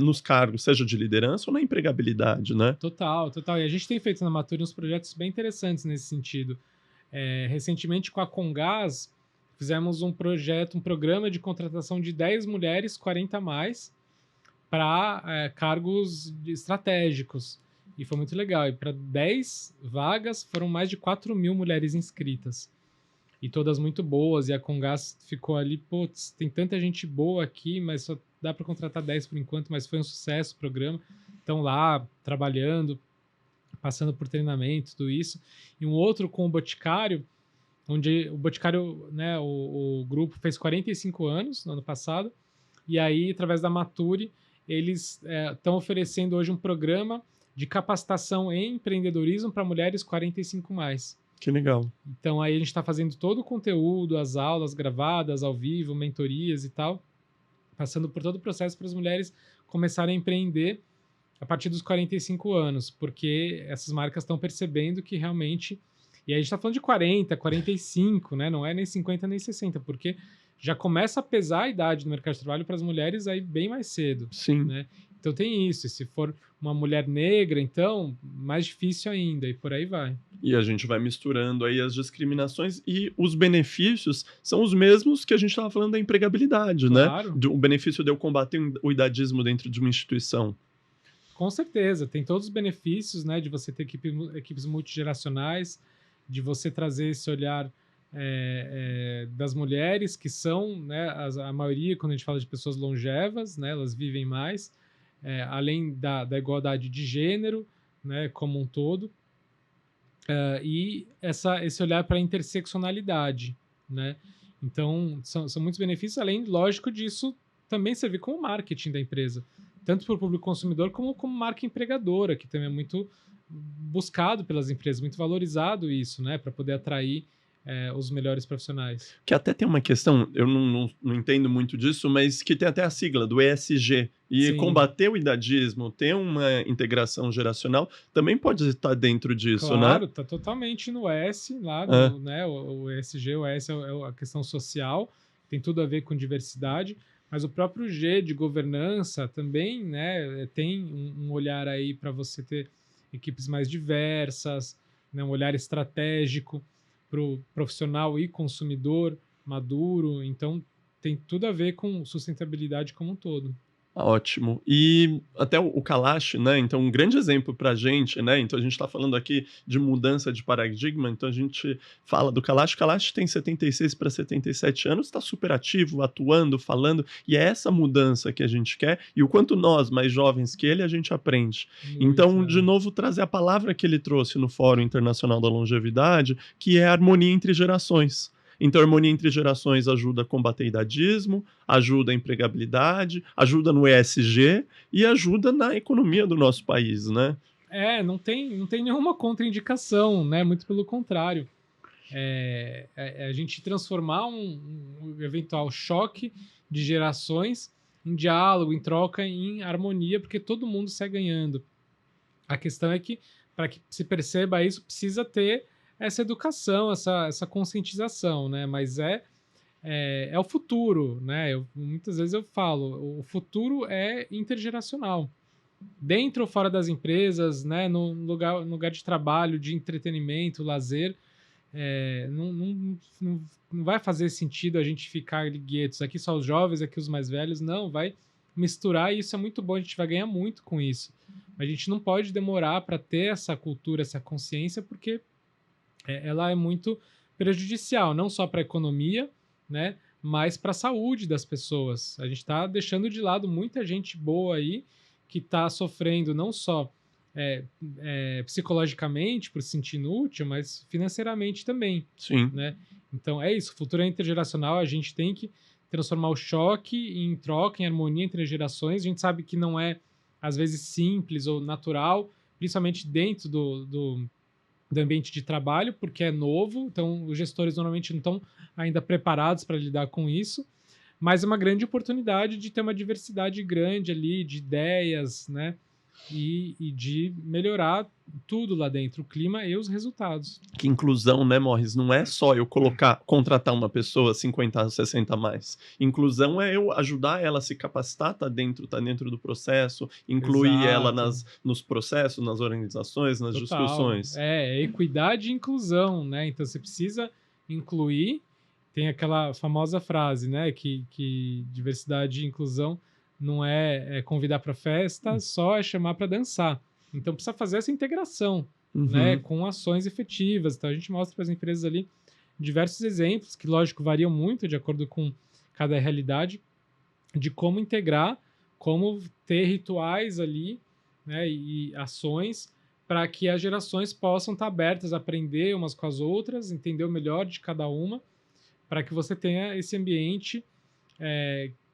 nos cargos, seja de liderança ou na empregabilidade, né? Total, total. E a gente tem feito na Mature uns projetos bem interessantes nesse sentido. Recentemente, com a Comgás, fizemos um projeto, um programa de contratação de 10 mulheres, 40 a mais, para cargos estratégicos. E foi muito legal. E para 10 vagas, foram mais de 4.000 mulheres inscritas. E todas muito boas. E a Comgás ficou ali, putz, tem tanta gente boa aqui, mas só dá para contratar 10 por enquanto, mas foi um sucesso o programa. Estão lá, trabalhando, passando por treinamento, tudo isso. E um outro com o Boticário, onde o Boticário, né, o grupo fez 45 anos no ano passado, e aí, através da Mature, eles estão oferecendo hoje um programa de capacitação em empreendedorismo para mulheres 45 mais. Que legal. Então, aí a gente está fazendo todo o conteúdo, as aulas gravadas, ao vivo, mentorias e tal, passando por todo o processo para as mulheres começarem a empreender a partir dos 45 anos, porque essas marcas estão percebendo que realmente... E aí a gente está falando de 40, 45, né? Não é nem 50 nem 60, porque já começa a pesar a idade no mercado de trabalho para as mulheres aí bem mais cedo. Sim. Né? Então tem isso. E se for uma mulher negra, então, mais difícil ainda, e por aí vai. E a gente vai misturando aí as discriminações e os benefícios são os mesmos que a gente estava falando da empregabilidade, Claro. né? O benefício de eu combater o idadismo dentro de uma instituição. Com certeza, tem todos os benefícios, né, de você ter equipes multigeracionais, de você trazer esse olhar das mulheres, que são, né, a maioria, quando a gente fala de pessoas longevas, né, elas vivem mais, além da igualdade de gênero, né, como um todo, e esse olhar para a interseccionalidade, né? Então, são muitos benefícios, além, lógico, disso também servir como marketing da empresa, tanto para o público consumidor como marca empregadora, que também é muito buscado pelas empresas, muito valorizado isso, né, para poder atrair os melhores profissionais. Que até tem uma questão, eu não entendo muito disso, mas que tem até a sigla do ESG. E Sim. combater o idadismo, ter uma integração geracional, também pode estar dentro disso, claro, né? tá totalmente no S, lá, né, o ESG, o S é a questão social, tem tudo a ver com diversidade, mas o próprio G de governança também, né, tem um olhar aí para você ter equipes mais diversas, né, um olhar estratégico para o profissional e consumidor maduro, então tem tudo a ver com sustentabilidade como um todo. Ótimo. E até o Kalash, né, então um grande exemplo pra gente, né, então a gente está falando aqui de mudança de paradigma, então a gente fala do Kalash. Kalash tem 76 para 77 anos, está super ativo, atuando, falando, e é essa mudança que a gente quer, e o quanto nós, mais jovens que ele, a gente aprende. Muito, Então, de é. novo, trazer a palavra que ele trouxe no Fórum Internacional da Longevidade, que é a harmonia entre gerações. Então, a harmonia entre gerações ajuda a combater idadismo, ajuda a empregabilidade, ajuda no ESG e ajuda na economia do nosso país, né? Não tem nenhuma contraindicação, né? Muito pelo contrário. A gente transformar um eventual choque de gerações em diálogo, em troca, em harmonia, porque todo mundo sai ganhando. A questão é que, para que se perceba isso, precisa ter essa educação, essa conscientização, né? Mas é o futuro, né? Muitas vezes eu falo, o futuro é intergeracional. Dentro ou fora das empresas, né? No lugar de trabalho, de entretenimento, lazer, não vai fazer sentido a gente ficar guetos. Aqui só os jovens, aqui os mais velhos. Não, vai misturar e isso é muito bom. A gente vai ganhar muito com isso. A gente não pode demorar para ter essa cultura, essa consciência, porque ela é muito prejudicial, não só para a economia, né, mas para a saúde das pessoas. A gente está deixando de lado muita gente boa aí que está sofrendo não só psicologicamente por se sentir inútil, mas financeiramente também, Sim. né? Então é isso, o futuro é intergeracional, a gente tem que transformar o choque em troca, em harmonia entre gerações. A gente sabe que não é, às vezes, simples ou natural, principalmente dentro do ambiente de trabalho, porque é novo, então os gestores normalmente não estão ainda preparados para lidar com isso, mas é uma grande oportunidade de ter uma diversidade grande ali de ideias, né? E de melhorar tudo lá dentro, o clima e os resultados. Que inclusão, né, Morris? Não é só eu contratar uma pessoa 50, 60 a mais. Inclusão é eu ajudar ela a se capacitar, tá dentro do processo, incluir ela Exato, nos processos, nas organizações, nas total. discussões. É equidade e inclusão, né? Então você precisa incluir. Tem aquela famosa frase, né? Que diversidade e inclusão não é convidar para festa, só é chamar para dançar. Então precisa fazer essa integração, né? Uhum. Com ações efetivas. Então a gente mostra para as empresas ali diversos exemplos, que lógico variam muito de acordo com cada realidade, de como integrar, como ter rituais ali, né? E ações para que as gerações possam estar abertas a aprender umas com as outras, entender o melhor de cada uma, para que você tenha esse ambiente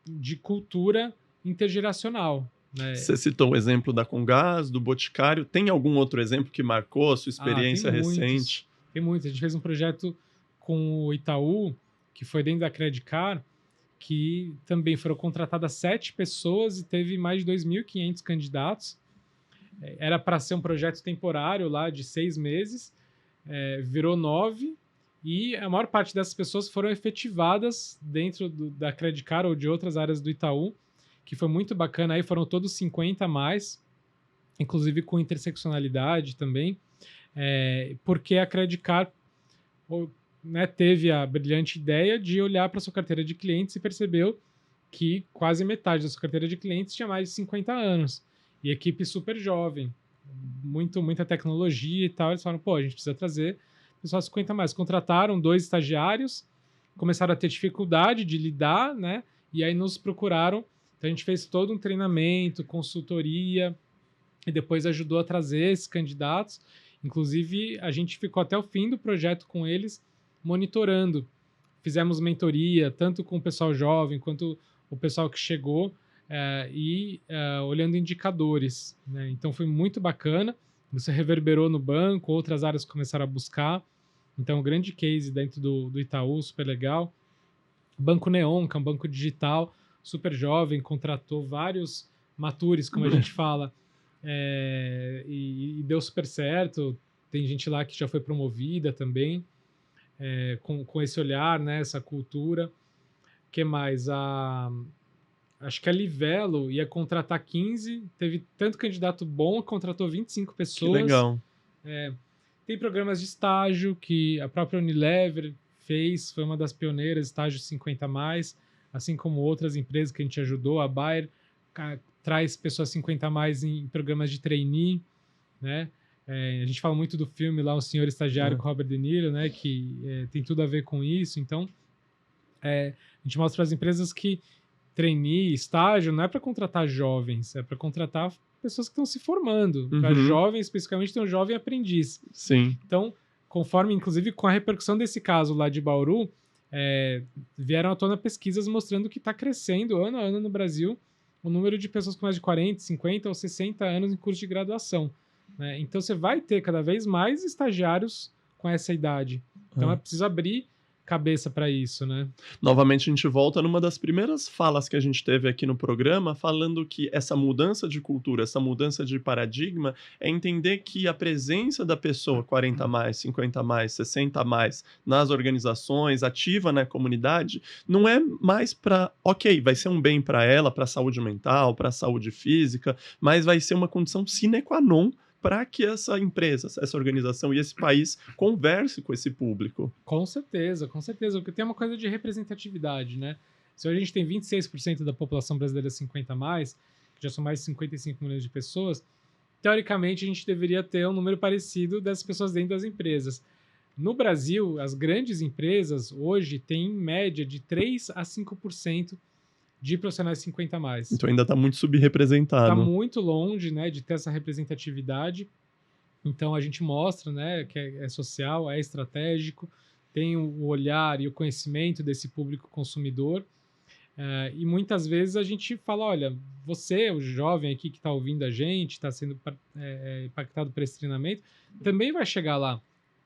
de cultura intergeracional, né? Você citou o exemplo da Comgás, do Boticário. Tem algum outro exemplo que marcou a sua Ah, tem experiência muitos. recente? Tem muitos. A gente fez um projeto com o Itaú, que foi dentro da Credicar, que também foram contratadas 7 pessoas e teve mais de 2.500 candidatos. Era para ser um projeto temporário lá de 6 meses, virou 9, e a maior parte dessas pessoas foram efetivadas dentro da Credicar ou de outras áreas do Itaú, que foi muito bacana. Aí foram todos 50 a mais, inclusive com interseccionalidade também, porque a Credicar, né, teve a brilhante ideia de olhar para sua carteira de clientes e percebeu que quase metade da sua carteira de clientes tinha mais de 50 anos. E equipe super jovem, muita tecnologia e tal. Eles falaram, pô, a gente precisa trazer pessoal 50 mais. Contrataram 2 estagiários, começaram a ter dificuldade de lidar, né? E aí nos procuraram. Então a gente fez todo um treinamento, consultoria, e depois ajudou a trazer esses candidatos. Inclusive, a gente ficou até o fim do projeto com eles, monitorando. Fizemos mentoria, tanto com o pessoal jovem quanto o pessoal que chegou, olhando indicadores, né? Então foi muito bacana. Isso reverberou no banco, outras áreas começaram a buscar. Então, um grande case dentro do Itaú, super legal. Banco Neon, que é um banco digital, super jovem, contratou vários matures, como a gente fala, e deu super certo. Tem gente lá que já foi promovida também, com esse olhar, né, essa cultura. O que mais? Acho que a Livelo ia contratar 15, teve tanto candidato bom, contratou 25 Que pessoas. legal. Tem programas de estágio que a própria Unilever fez, foi uma das pioneiras, estágio 50 a mais, assim como outras empresas que a gente ajudou. A Bayer traz pessoas 50 a mais em programas de trainee, né? A gente fala muito do filme lá, O Senhor Estagiário, com Robert De Niro, né? Que tem tudo a ver com isso. Então, a gente mostra para as empresas que trainee, estágio, não é para contratar jovens, é para contratar pessoas que estão se formando. Para jovens, especificamente, tem um jovem aprendiz. Sim. Então, conforme, inclusive, com a repercussão desse caso lá de Bauru, vieram à tona pesquisas mostrando que está crescendo ano a ano no Brasil o número de pessoas com mais de 40, 50 ou 60 anos em curso de graduação. Né? Então, você vai ter cada vez mais estagiários com essa idade. Então, é preciso abrir cabeça para isso, né? Novamente, a gente volta numa das primeiras falas que a gente teve aqui no programa, falando que essa mudança de cultura, essa mudança de paradigma, é entender que a presença da pessoa 40 a mais, 50 a mais, 60 a mais nas organizações, ativa na comunidade, não é mais para, ok, vai ser um bem para ela, para a saúde mental, para a saúde física, mas vai ser uma condição sine qua non para que essa empresa, essa organização e esse país converse com esse público. Com certeza, porque tem uma coisa de representatividade, né? Se hoje a gente tem 26% da população brasileira 50 a mais, que já são mais de 55 milhões de pessoas, teoricamente a gente deveria ter um número parecido dessas pessoas dentro das empresas. No Brasil, as grandes empresas hoje têm em média de 3 a 5% de profissionais 50 a mais. Então ainda está muito subrepresentado. Está muito longe, né, de ter essa representatividade. Então a gente mostra, né, que é social, é estratégico, tem o olhar e o conhecimento desse público consumidor. E muitas vezes a gente fala, olha, você, o jovem aqui que está ouvindo a gente, está sendo impactado por esse treinamento, também vai chegar lá.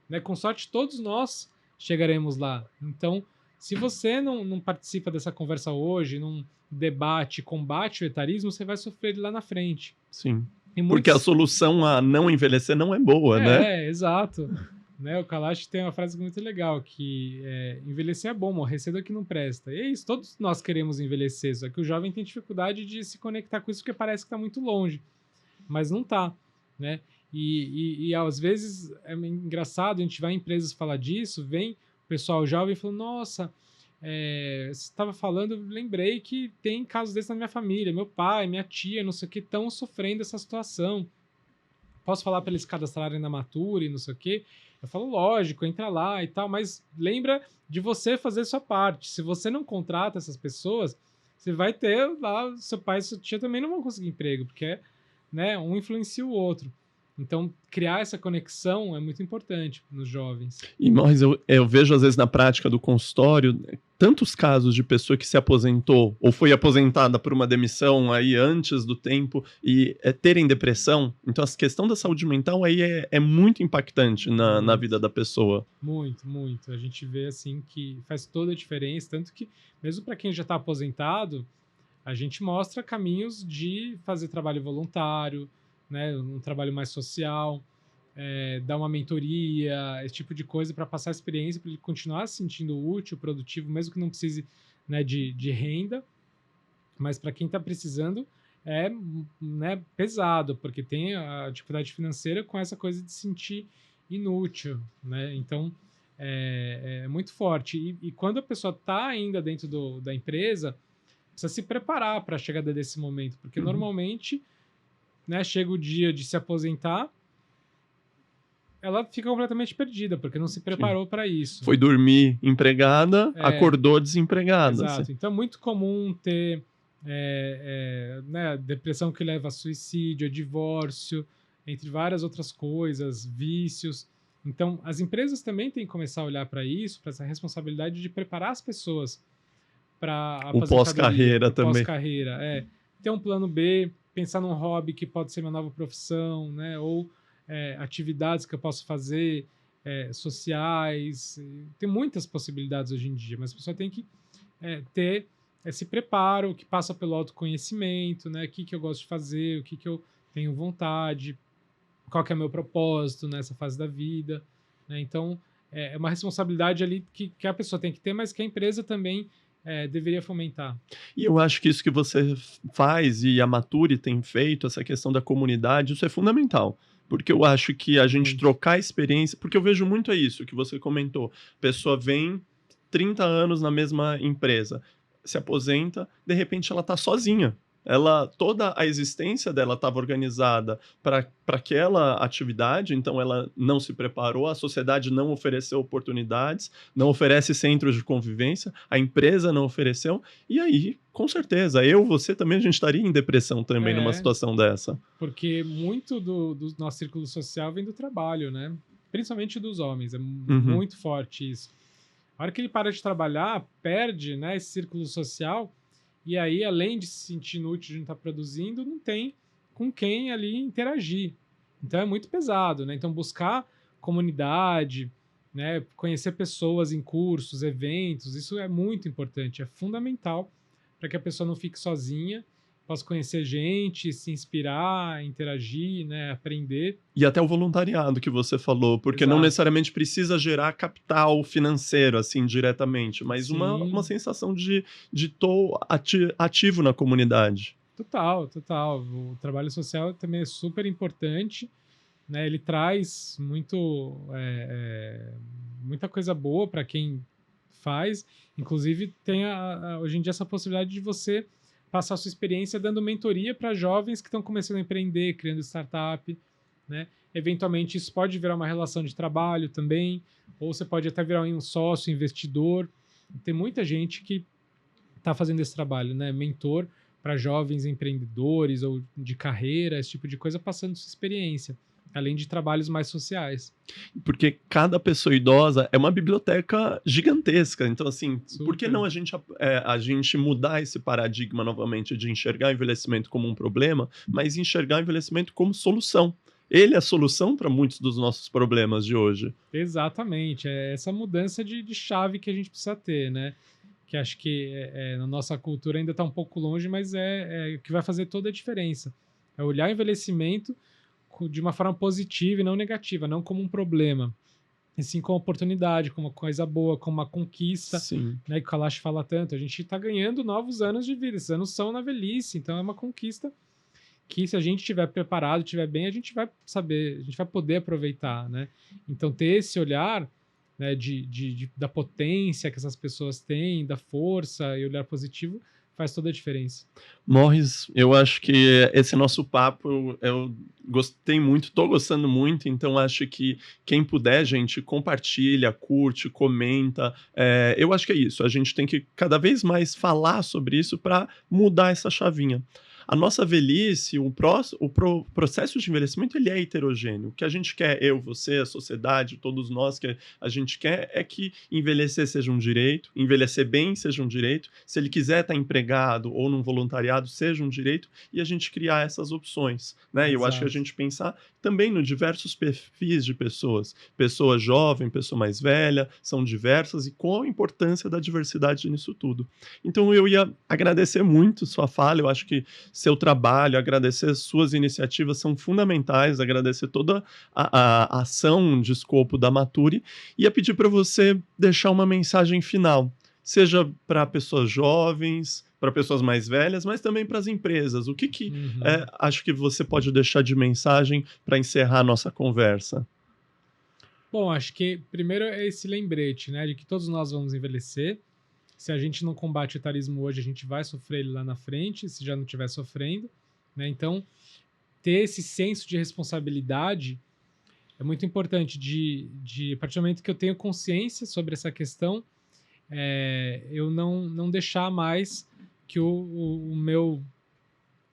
Né? Com sorte, todos nós chegaremos lá. Então, se você não participa dessa conversa hoje, não debate, combate o etarismo, você vai sofrer lá na frente. Sim. Porque a solução a não envelhecer não é boa, né? Exato. Né? O Kalash tem uma frase muito legal, que envelhecer é bom, morrer cedo é que não presta. E é isso, todos nós queremos envelhecer, só que o jovem tem dificuldade de se conectar com isso porque parece que está muito longe. Mas não está, né? E às vezes é engraçado, a gente vai em empresas falar disso, vem o pessoal jovem e fala, nossa, você estava falando, lembrei que tem casos desses na minha família, meu pai, minha tia, não sei o que, estão sofrendo essa situação. Posso falar para eles cadastrarem na Nature, não sei o que? Eu falo, lógico, entra lá e tal, mas lembra de você fazer a sua parte. Se você não contrata essas pessoas, você vai ter lá, seu pai e sua tia também não vão conseguir emprego, porque né, um influencia o outro. Então, criar essa conexão é muito importante nos jovens. E, mas eu vejo, às vezes, na prática do consultório, tantos casos de pessoa que se aposentou ou foi aposentada por uma demissão aí antes do tempo e terem depressão. Então, a questão da saúde mental aí é muito impactante na vida da pessoa. Muito, muito. A gente vê, assim, que faz toda a diferença. Tanto que, mesmo para quem já está aposentado, a gente mostra caminhos de fazer trabalho voluntário, né, um trabalho mais social, dar uma mentoria, esse tipo de coisa para passar a experiência, para ele continuar se sentindo útil, produtivo, mesmo que não precise, né, de renda. Mas para quem está precisando né, pesado, porque tem a dificuldade financeira com essa coisa de se sentir inútil. Né? Então, é muito forte. E quando a pessoa está ainda dentro da empresa, precisa se preparar para a chegada desse momento, porque normalmente... Né, chega o dia de se aposentar, ela fica completamente perdida, porque não se preparou para isso. Foi dormir empregada, acordou desempregada. Exato. Assim. Então é muito comum ter né, depressão que leva a suicídio, a divórcio, entre várias outras coisas, vícios. Então as empresas também têm que começar a olhar para isso, para essa responsabilidade de preparar as pessoas para a pós-carreira também. Pós-carreira, ter um plano B, pensar num hobby que pode ser minha nova profissão, né? Ou atividades que eu posso fazer, sociais. Tem muitas possibilidades hoje em dia, mas a pessoa tem que ter esse preparo que passa pelo autoconhecimento, né? O que eu gosto de fazer, o que eu tenho vontade, qual que é o meu propósito nessa fase da vida. Né? Então, é uma responsabilidade ali que a pessoa tem que ter, mas que a empresa também deveria fomentar. E eu acho que isso que você faz e a Nature tem feito, essa questão da comunidade, isso é fundamental. Porque eu acho que a gente trocar experiência... Porque eu vejo muito isso que você comentou. A pessoa vem 30 anos na mesma empresa, se aposenta, de repente ela está sozinha. Toda a existência dela estava organizada para aquela atividade, então ela não se preparou, a sociedade não ofereceu oportunidades, não oferece centros de convivência, a empresa não ofereceu, e aí, com certeza, você também, a gente estaria em depressão também numa É, situação dessa. porque muito do nosso círculo social vem do trabalho, né? Principalmente dos homens, é Uhum. muito forte isso. A hora que ele para de trabalhar, perde, né, esse círculo social, e aí, além de se sentir inútil de não estar produzindo, não tem com quem ali interagir. Então é muito pesado, né? Então buscar comunidade, né, conhecer pessoas em cursos, eventos, isso é muito importante, é fundamental para que a pessoa não fique sozinha, possa conhecer gente, se inspirar, interagir, né, aprender. E até o voluntariado que você falou, porque não Exato. necessariamente precisa gerar capital financeiro, assim, diretamente, mas uma Sim, sensação de tô ativo na comunidade. total, total. O trabalho social também é super importante, né? Ele traz muita coisa boa para quem faz. Inclusive, tem hoje em dia essa possibilidade de você passar a sua experiência dando mentoria para jovens que estão começando a empreender, criando startup, né? Eventualmente, isso pode virar uma relação de trabalho também, ou você pode até virar um sócio, investidor. Tem muita gente que está fazendo esse trabalho, né? Mentor para jovens empreendedores ou de carreira, esse tipo de coisa, passando sua experiência, além de trabalhos mais sociais. Porque cada pessoa idosa é uma biblioteca gigantesca. Então, assim, por que Super. não a gente mudar esse paradigma novamente de enxergar o envelhecimento como um problema, mas enxergar o envelhecimento como solução? Ele é a solução para muitos dos nossos problemas de hoje. Exatamente. É essa mudança de chave que a gente precisa ter, né? Que acho que na nossa cultura ainda está um pouco longe, mas é o que vai fazer toda a diferença. É olhar o envelhecimento de uma forma positiva e não negativa, não como um problema, e sim como oportunidade, como uma coisa boa, como uma conquista, Sim. né, que o Kalash fala tanto. A gente está ganhando novos anos de vida, esses anos são na velhice, então é uma conquista que, se a gente estiver preparado, estiver bem, a gente vai saber, a gente vai poder aproveitar, né? Então ter esse olhar, né, da potência que essas pessoas têm, da força e olhar positivo faz toda a diferença. Morris, eu acho que esse nosso papo eu gostei muito, tô gostando muito, então acho que quem puder, gente, compartilha, curte, comenta. Eu acho que é isso, a gente tem que cada vez mais falar sobre isso para mudar essa chavinha. A nossa velhice, processo de envelhecimento, ele é heterogêneo. O que a gente quer, eu, você, a sociedade, todos nós, que a gente quer é que envelhecer seja um direito, envelhecer bem seja um direito, se ele quiser estar empregado ou num voluntariado, seja um direito, e a gente criar essas opções, né? E eu acho que a Exato. gente pensar também nos diversos perfis de pessoas. Pessoa jovem, pessoa mais velha, são diversas, e qual a importância da diversidade nisso tudo. Então eu ia agradecer muito sua fala, eu acho que seu trabalho, agradecer suas iniciativas são fundamentais, agradecer toda a ação de escopo da Maturi, e ia pedir para você deixar uma mensagem final, seja para pessoas jovens, para pessoas mais velhas, mas também para as empresas. O que Uhum. acho que você pode deixar de mensagem para encerrar a nossa conversa? Bom, acho que primeiro é esse lembrete, né, de que todos nós vamos envelhecer. Se a gente não combate o etarismo hoje, a gente vai sofrer ele lá na frente, se já não estiver sofrendo, né? Então, ter esse senso de responsabilidade é muito importante. A partir do momento que eu tenho consciência sobre essa questão, eu não deixar mais que o meu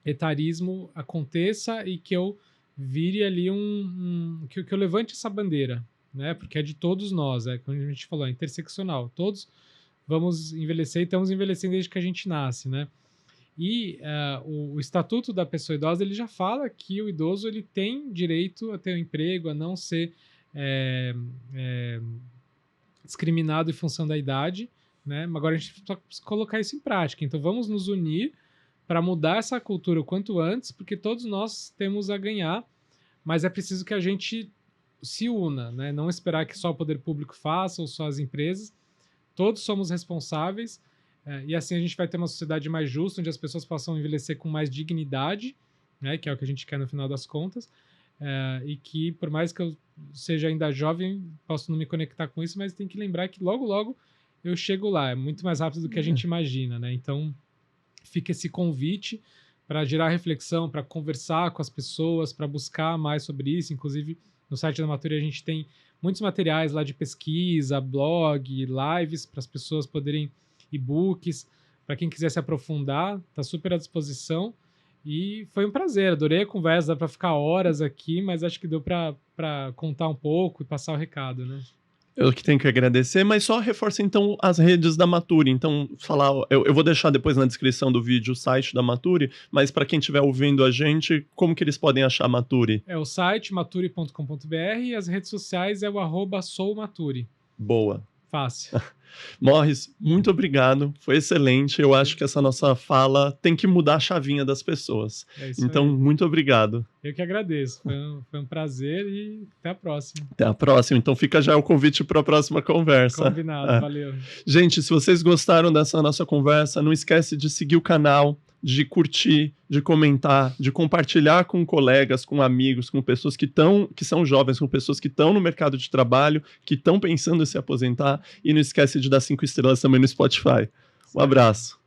etarismo aconteça e que eu vire ali que eu levante essa bandeira, né? Porque é de todos nós, como a gente falou, é interseccional. Todos vamos envelhecer e estamos envelhecendo desde que a gente nasce, né? E o Estatuto da Pessoa Idosa, ele já fala que o idoso ele tem direito a ter um emprego, a não ser é, é, discriminado em função da idade, né? Mas agora a gente precisa colocar isso em prática. Então vamos nos unir para mudar essa cultura o quanto antes, porque todos nós temos a ganhar, mas é preciso que a gente se una, né? Não esperar que só o poder público faça ou só as empresas. Todos somos responsáveis, e assim a gente vai ter uma sociedade mais justa, onde as pessoas possam envelhecer com mais dignidade, né? Que é o que a gente quer no final das contas, e que, por mais que eu seja ainda jovem, posso não me conectar com isso, mas tem que lembrar que logo, logo eu chego lá. É muito mais rápido do que a gente imagina, né? Então, fica esse convite para gerar reflexão, para conversar com as pessoas, para buscar mais sobre isso. Inclusive, no site da Maturi a gente tem muitos materiais lá de pesquisa, blog, lives, para as pessoas poderem, e-books, para quem quiser se aprofundar, está super à disposição. E foi um prazer, adorei a conversa, dá para ficar horas aqui, mas acho que deu para contar um pouco e passar o recado, né? Eu que tenho que agradecer, mas só reforça então as redes da Maturi. Então, eu vou deixar depois na descrição do vídeo o site da Maturi, mas para quem estiver ouvindo a gente, como que eles podem achar a Maturi? É o site maturi.com.br e as redes sociais é o @soumaturi. Boa. Fácil. Morris, muito obrigado, foi excelente. Eu acho que essa nossa fala tem que mudar a chavinha das pessoas. É isso então, aí. Muito obrigado. Eu que agradeço, foi um prazer e até a próxima. Até a próxima. Então fica já o convite para a próxima conversa. Combinado, valeu. Gente, se vocês gostaram dessa nossa conversa, não esquece de seguir o canal, de curtir, de comentar, de compartilhar com colegas, com amigos, com pessoas que são jovens, com pessoas que estão no mercado de trabalho, que estão pensando em se aposentar. E não esquece de dar 5 estrelas também no Spotify. Um abraço.